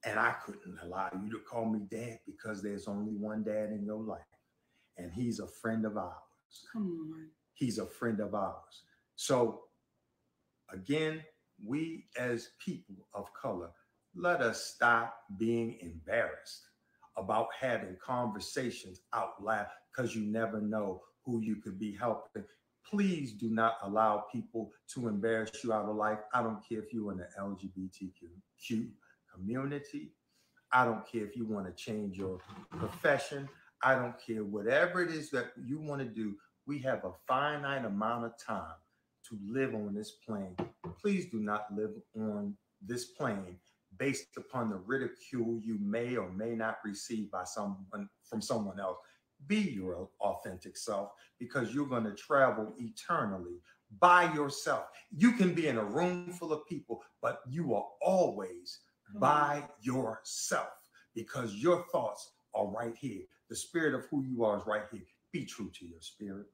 And I couldn't allow you to call me dad because there's only one dad in your life, and he's a friend of ours. Come on. He's a friend of ours. So, again, we as people of color, let us stop being embarrassed about having conversations out loud because you never know who you could be helping. Please do not allow people to embarrass you out of life. I don't care if you're in the LGBTQ community. I don't care if you want to change your profession. I don't care whatever it is that you want to do. We have a finite amount of time to live on this plane. Please do not live on this plane based upon the ridicule you may or may not receive by someone from someone else. Be your authentic self because you're going to travel eternally by yourself. You can be in a room full of people, but you are always by yourself because your thoughts are right here. The spirit of who you are is right here. Be true to your spirit.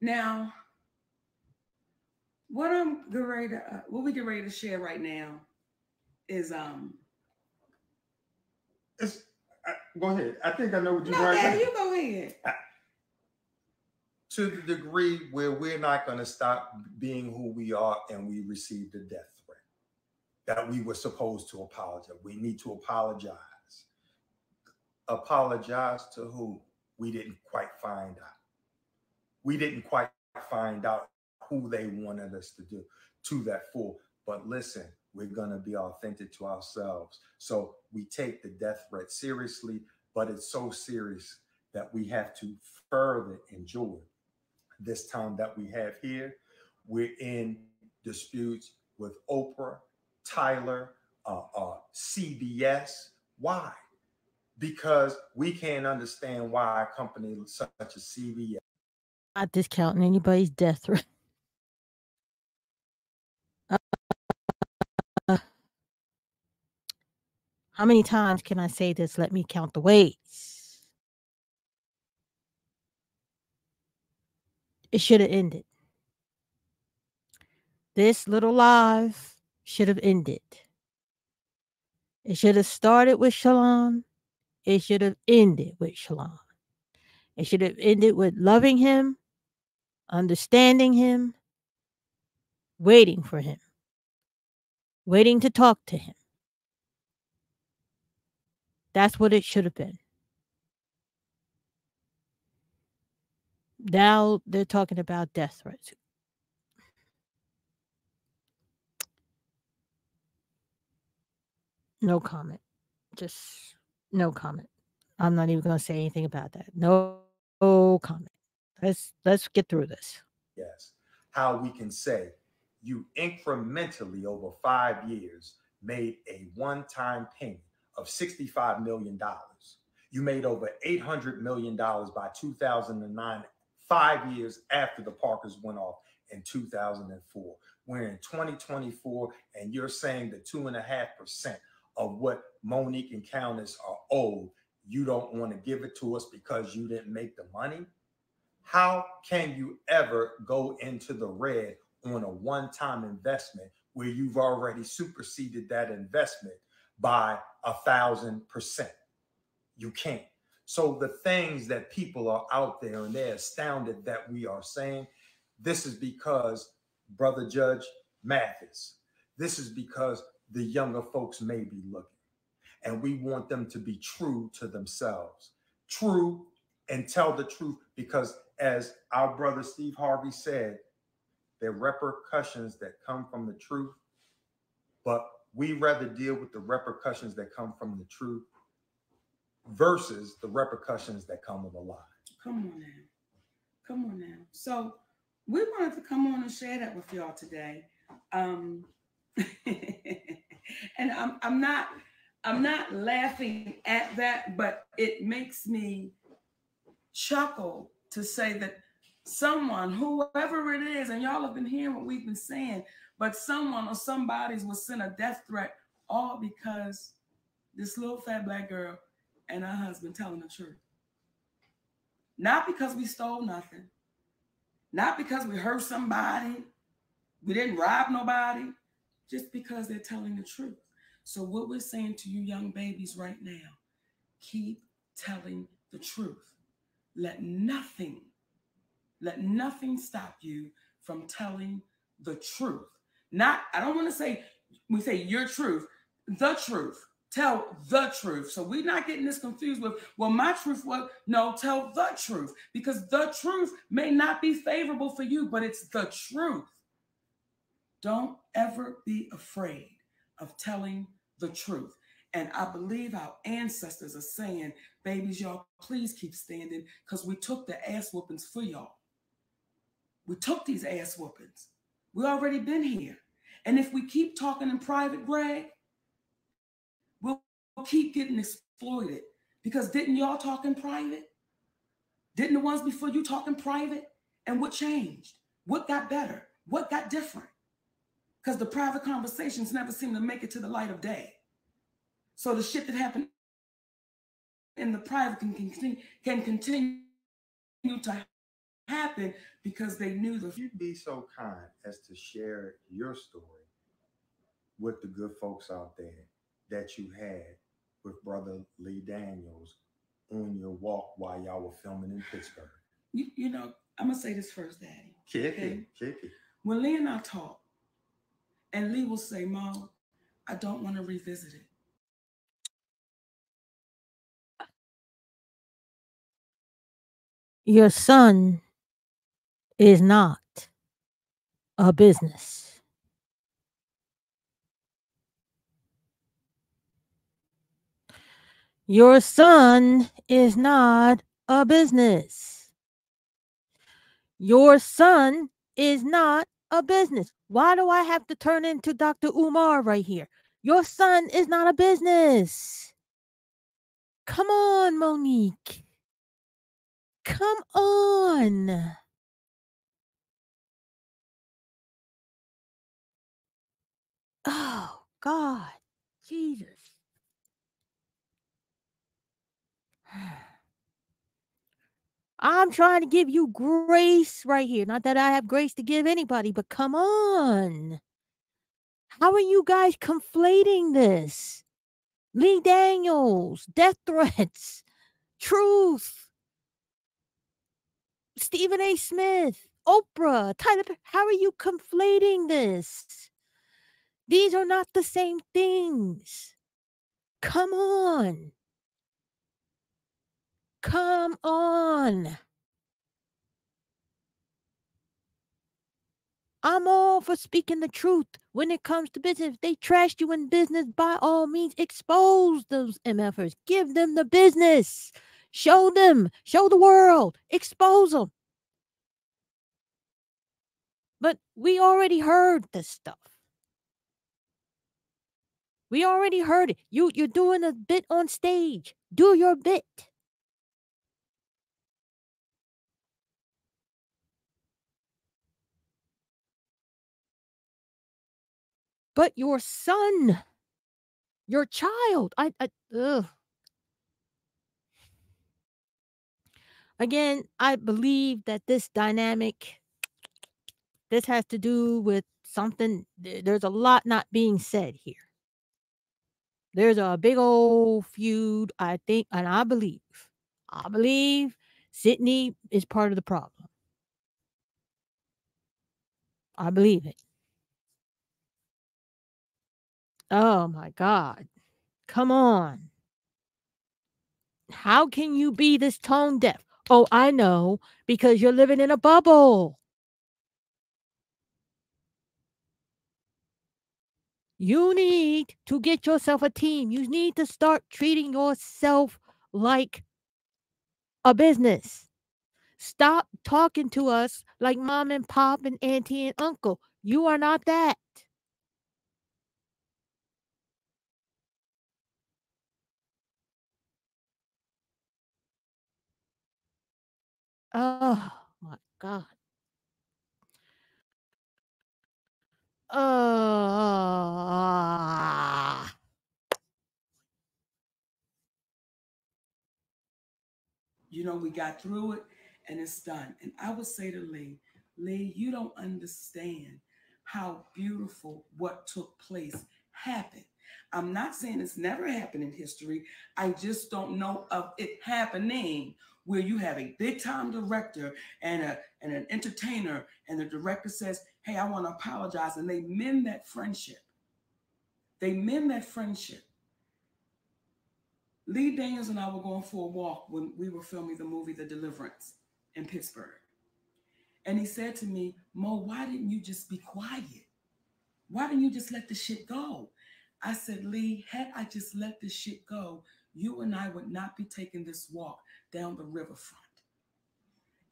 Now, what we get ready to share right now is It's, go ahead. I think I know what you're no, right. Dad, you go ahead. To the degree where we're not going to stop being who we are and we received a death threat that we were supposed to apologize. We need to apologize. Apologize to who? We didn't quite find out. We didn't quite find out who they wanted us to do to that full. But listen, we're going to be authentic to ourselves. So we take the death threat seriously, but it's so serious that we have to further enjoy this time that we have here. We're in disputes with Oprah, Tyler, CBS. Why? Because we can't understand why a company such as CBS. Not discounting anybody's death threat. Uh, how many times can I say this? Let me count the ways. It should have ended. This little life should have ended. It should have started with Shalom. It should have ended with Shalom. It should have ended with loving him, understanding him, waiting for him, waiting to talk to him. That's what it should have been. Now they're talking about death threats. No comment. Just no comment. I'm not even going to say anything about that. No comment. Let's get through this. Yes. How we can say you incrementally over 5 years made a one time payment of $65 million. Dollars. You made over $800 million dollars by 2009, 5 years after the Parkers went off in 2004. We're in 2024, and you're saying the 2.5% of what Monique and Countess are owed, you don't want to give it to us because you didn't make the money? How can you ever go into the red on a one time investment where you've already superseded that investment by 1,000%? You can't. So the things that people are out there and they're astounded that we are saying, this is because Brother Judge Mathis, this is because the younger folks may be looking, and we want them to be true to themselves, true and tell the truth, because as our brother Steve Harvey said, there are repercussions that come from the truth, but we rather deal with the repercussions that come from the truth versus the repercussions that come with a lie. Come on now. Come on now. So we wanted to come on and share that with y'all today. Um, and I'm not laughing at that, but it makes me chuckle to say that someone, whoever it is, and y'all have been hearing what we've been saying, but someone or somebody's was sent a death threat all because this little fat black girl and her husband telling the truth. Not because we stole nothing, not because we hurt somebody, we didn't rob nobody, just because they're telling the truth. So what we're saying to you young babies right now, keep telling the truth. Let nothing stop you from telling the truth. Not, I don't want to say, we say your truth, the truth. Tell the truth. So we're not getting this confused with, well, my truth was, no, tell the truth. Because the truth may not be favorable for you, but it's the truth. Don't ever be afraid of telling the truth. And I believe our ancestors are saying, babies, y'all, please keep standing because we took the ass whoopings for y'all. We took these ass whoopings. We already been here. And if we keep talking in private, Greg, we'll keep getting exploited. Because didn't y'all talk in private? Didn't the ones before you talk in private? And what changed? What got better? What got different? Because the private conversations never seem to make it to the light of day. So the shit that happened in the private can continue to happen because they knew the. You'd be so kind as to share your story with the good folks out there that you had with Brother Lee Daniels on your walk while y'all were filming in Pittsburgh. You know, I'm going to say this first, Daddy. Kick it, kick it. When Lee and I talk, and Lee will say, Mom, I don't want to revisit it. Your son is not a business. Your son is not a business. Your son is not a business. Why do I have to turn into Dr. Umar right here? Your son is not a business. Come on, Monique. Come on. Oh, God. Jesus. I'm trying to give you grace right here. Not that I have grace to give anybody, but come on. How are you guys conflating this? Lee Daniels, death threats, truth, Stephen A. Smith, Oprah, Tyler. How are you conflating this? These are not the same things. Come on. Come on. I'm all for speaking the truth when it comes to business. If they trashed you in business, by all means, expose those MFers. Give them the business. Show them. Show the world. Expose them. But we already heard this stuff. We already heard it. You're doing a bit on stage. Do your bit. But your son, your child, ugh. Again, I believe that this dynamic, this has to do with something. There's a lot not being said here. There's a big old feud, I think, and I believe Sydney is part of the problem. I believe it. Oh my God. Come on. How can you be this tone deaf? Oh, I know, because you're living in a bubble. You need to get yourself a team. You need to start treating yourself like a business. Stop talking to us like mom and pop and auntie and uncle. You are not that. Oh my God. Uh, We got through it and it's done. And I would say to Lee, Lee, you don't understand how beautiful what took place happened. I'm not saying it's never happened in history. I just don't know of it happening where you have a big time director and an entertainer, and the director says, "Hey, I want to apologize," and they mend that friendship. They mend that friendship. Lee Daniels and I were going for a walk when we were filming the movie The Deliverance in Pittsburgh. And he said to me, "Mo, why didn't you just be quiet? Why didn't you just let the shit go?" I said, "Lee, had I just let this shit go, you and I would not be taking this walk down the riverfront."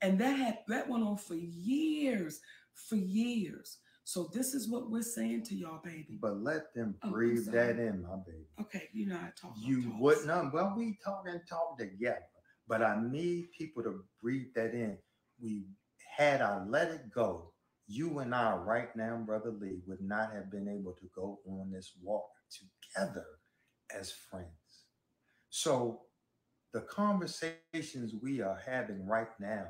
And that went on for years. So this is what we're saying to y'all, baby. But let them Oh, breathe that in, my baby. Okay, I talk. You would not. Well, we talk together, but I need people to breathe that in. We had I let it go, you and I right now, brother Lee, would not have been able to go on this walk together as friends. So the conversations we are having right now,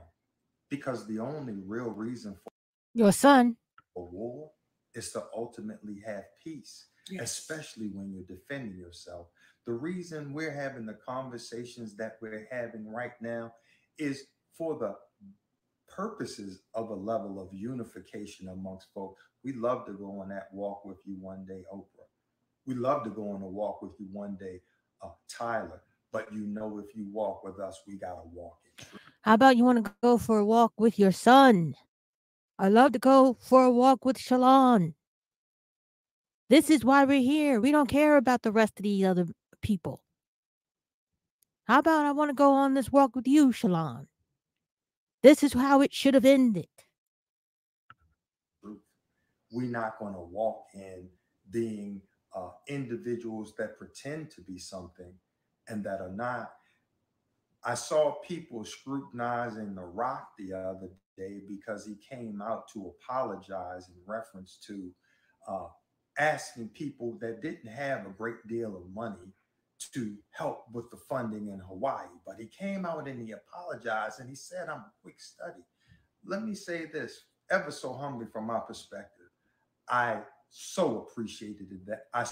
because the only real reason your son. for war is to ultimately have peace, Yes. especially when you're defending yourself. The reason we're having the conversations that we're having right now is for the purposes of a level of unification amongst folks. We love to go on that walk with you one day, Oprah. We love to go on a walk with you one day, Tyler. But if you walk with us, we got to walk it through. How about you want to go for a walk with your son? I love to go for a walk with Shalon. This is why we're here. We don't care about the rest of these other people. How about I want to go on this walk with you, Shalon? This is how it should have ended. We're not going to walk in being individuals that pretend to be something and that are not. I saw people scrutinizing The Rock the other day because he came out to apologize in reference to uh, asking people that didn't have a great deal of money to help with the funding in Hawaii. But he came out and he apologized and he said, I'm a quick study. Let me say this ever so humbly from my perspective. I so appreciated that. I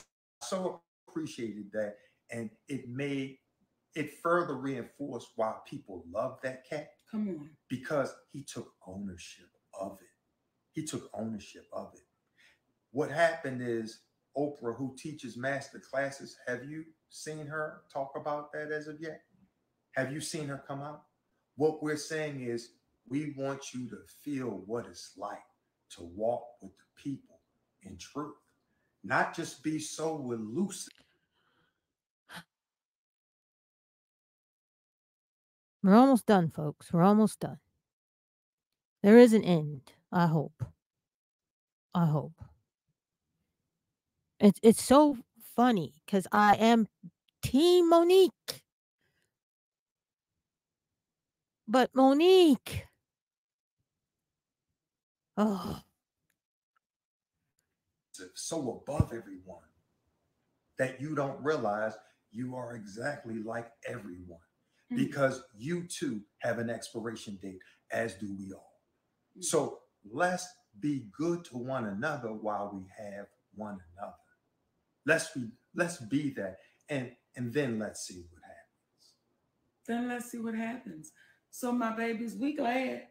so appreciated that. And it made it further reinforced why people love that cat. Come on. Because he took ownership of it. He took ownership of it. What happened is Oprah, who teaches master classes, have you seen her talk about that as of yet? Have you seen her come out? What we're saying is we want you to feel what it's like to walk with the people in truth, not just be so elusive. We're almost done, folks. We're almost done. There is an end. I hope. I hope. It's so funny because I am Team Monique, but Monique. Oh, So above everyone that you don't realize you are exactly like everyone because you too have an expiration date, as do we all. So let's be good to one another while we have one another. Let's be that, and then let's see what happens. Then let's see what happens. So my babies, we glad.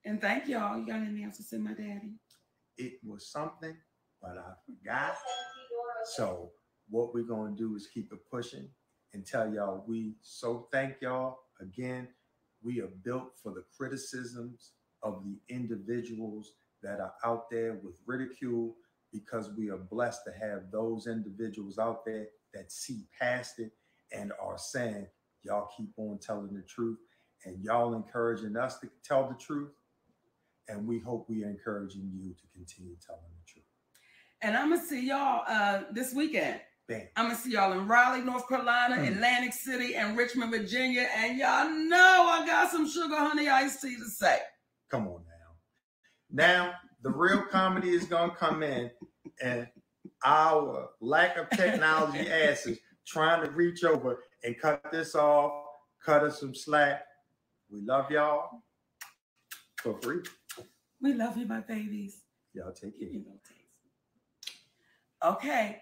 And thank y'all. You got anything else to say, my daddy? It was something, but I forgot. So what we're gonna do is keep it pushing and tell y'all we so thank y'all again. We are built for the criticisms of the individuals that are out there with ridicule because we are blessed to have those individuals out there that see past it and are saying, y'all keep on telling the truth and y'all encouraging us to tell the truth. And we hope we are encouraging you to continue telling the truth. And I'm gonna see y'all this weekend. Bam. I'm gonna see y'all in Raleigh, North Carolina, Atlantic City, and Richmond, Virginia. And y'all know I got some sugar honey iced tea to say. Come on now. Now the real comedy is gonna come in, and our lack of technology asses trying to reach over and cut this off, cut us some slack. We love y'all for free. We love you, my babies. Y'all take care. Okay.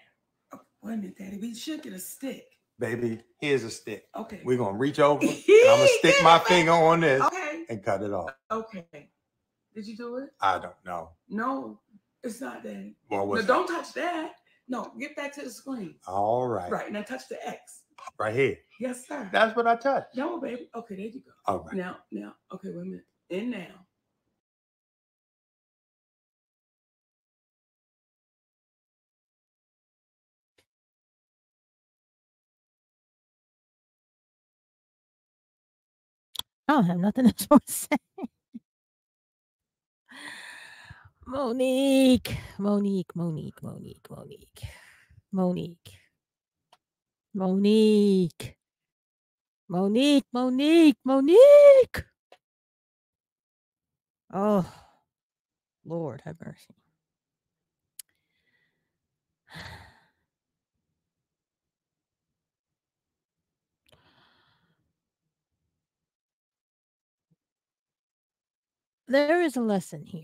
Wait a minute, Daddy. We should get a stick. Baby, here's a stick. Okay. We're going to reach over and I'm going to stick my finger on this and cut it off. Okay. Did you do it? I don't know. No, it's not, Daddy. Well, no, don't touch that. No, get back to the screen. All right. Right. Now touch the X. Right here. Yes, sir. That's what I touched. No, baby. Okay, there you go. All right. Now. Okay, wait a minute. In now. I don't have nothing else to say. Monique. Monique. Monique. Monique. Monique. Monique. Monique. Monique. Monique. Monique. Oh, Lord have mercy. There is a lesson here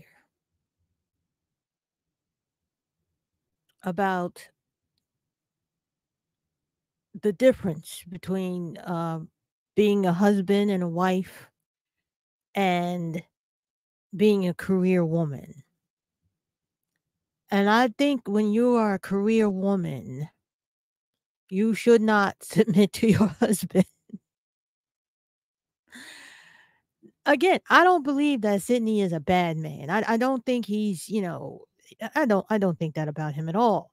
about the difference between being a husband and a wife and being a career woman. And I think when you are a career woman, you should not submit to your husband. Again, I don't believe that Sydney is a bad man. I don't think he's, I don't think that about him at all.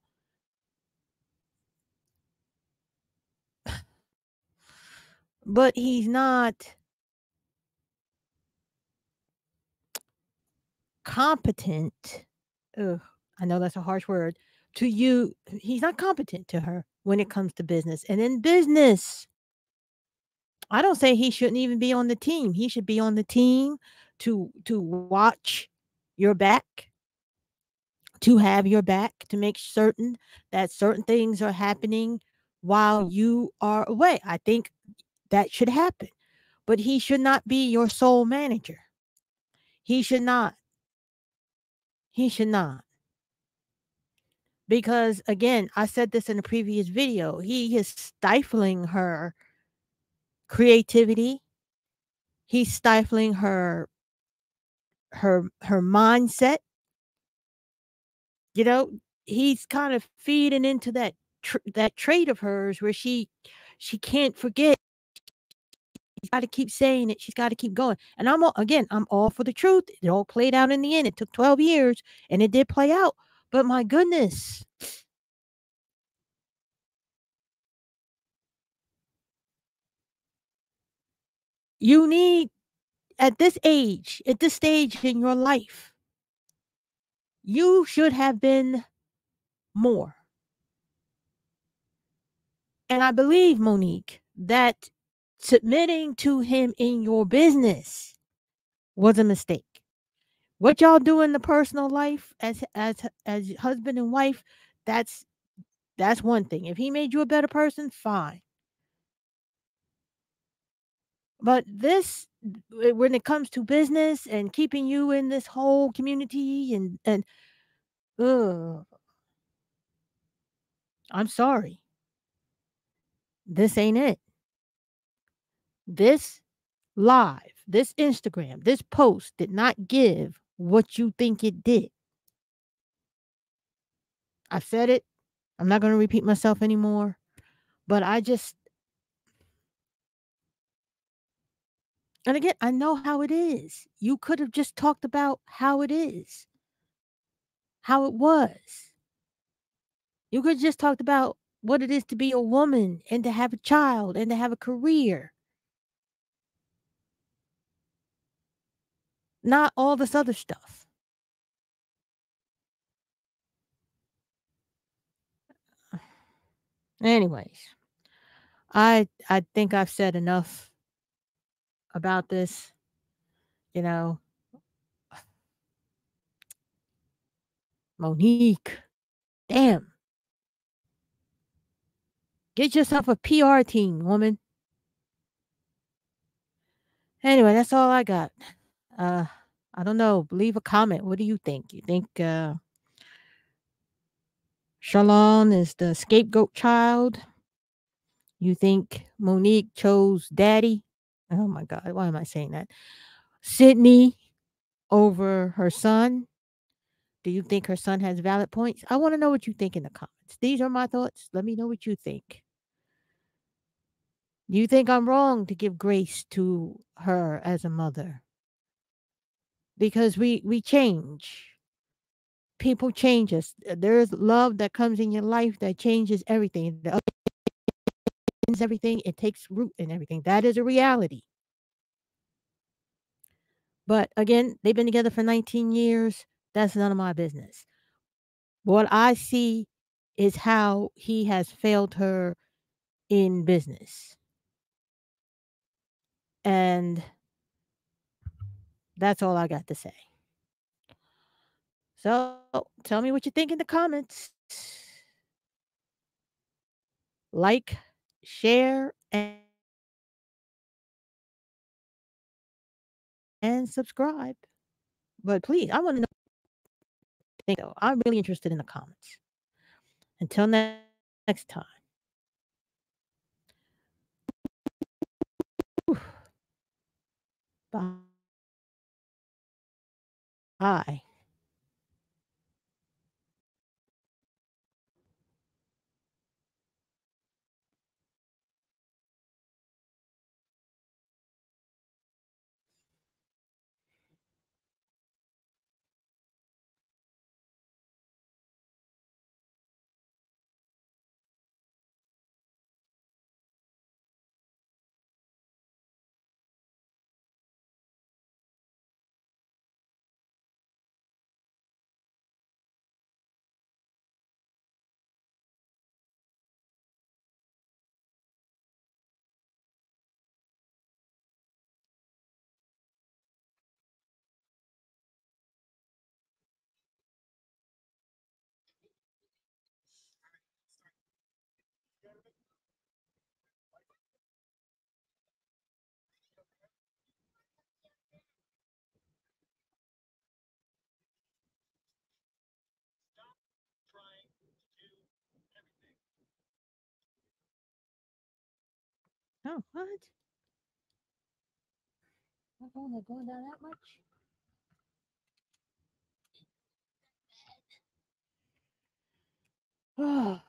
But he's not competent. Ugh, I know that's a harsh word. To you, he's not competent to her when it comes to business. And in business, I don't say he shouldn't even be on the team. He should be on the team to watch your back, to have your back, to make certain that certain things are happening while you are away. I think that should happen. But he should not be your sole manager. He should not. He should not. Because again, I said this in a previous video, he is stifling her creativity. He's stifling her mindset. You know, he's kind of feeding into that trait of hers where she can't forget. She's got to keep saying it. She's got to keep going. And I'm all for the truth. It all played out in the end. It took 12 years and it did play out. But my goodness, you need at this age, at this stage in your life, you should have been more. And I believe, Monique, that submitting to him in your business was a mistake. What y'all do in the personal life as husband and wife, that's that's one thing. If he made you a better person, fine. But this when it comes to business and keeping you in this whole community and ugh, I'm sorry. This ain't it. This live, this Instagram, this post did not give what you think it did. I've said it. I'm not going to repeat myself anymore. But and again, I know how it is. You could have just talked about how it is, how it was. You could have just talked about what it is to be a woman and to have a child and to have a career, not all this other stuff. Anyways, I think I've said enough about this. You know, Monique, damn, get yourself a PR team, woman. Anyway, that's all I got. Uh, I don't know. Leave a comment. What do you think? You think Shalon is the scapegoat child? You think Monique chose daddy? Oh my God, why am I saying that? Sydney over her son? Do you think her son has valid points? I want to know what you think in the comments. These are my thoughts. Let me know what you think. Do you think I'm wrong to give grace to her as a mother? Because we change. People change us. There's love that comes in your life that changes everything. That upends everything. It takes root in everything. That is a reality. But again, they've been together for 19 years. That's none of my business. What I see is how he has failed her in business. And that's all I got to say. So tell me what you think in the comments. Like, share, and subscribe. But please, I want to know. Though. I'm really interested in the comments. Until next time. Bye. Oh, what? My phone is going down that much? Oh,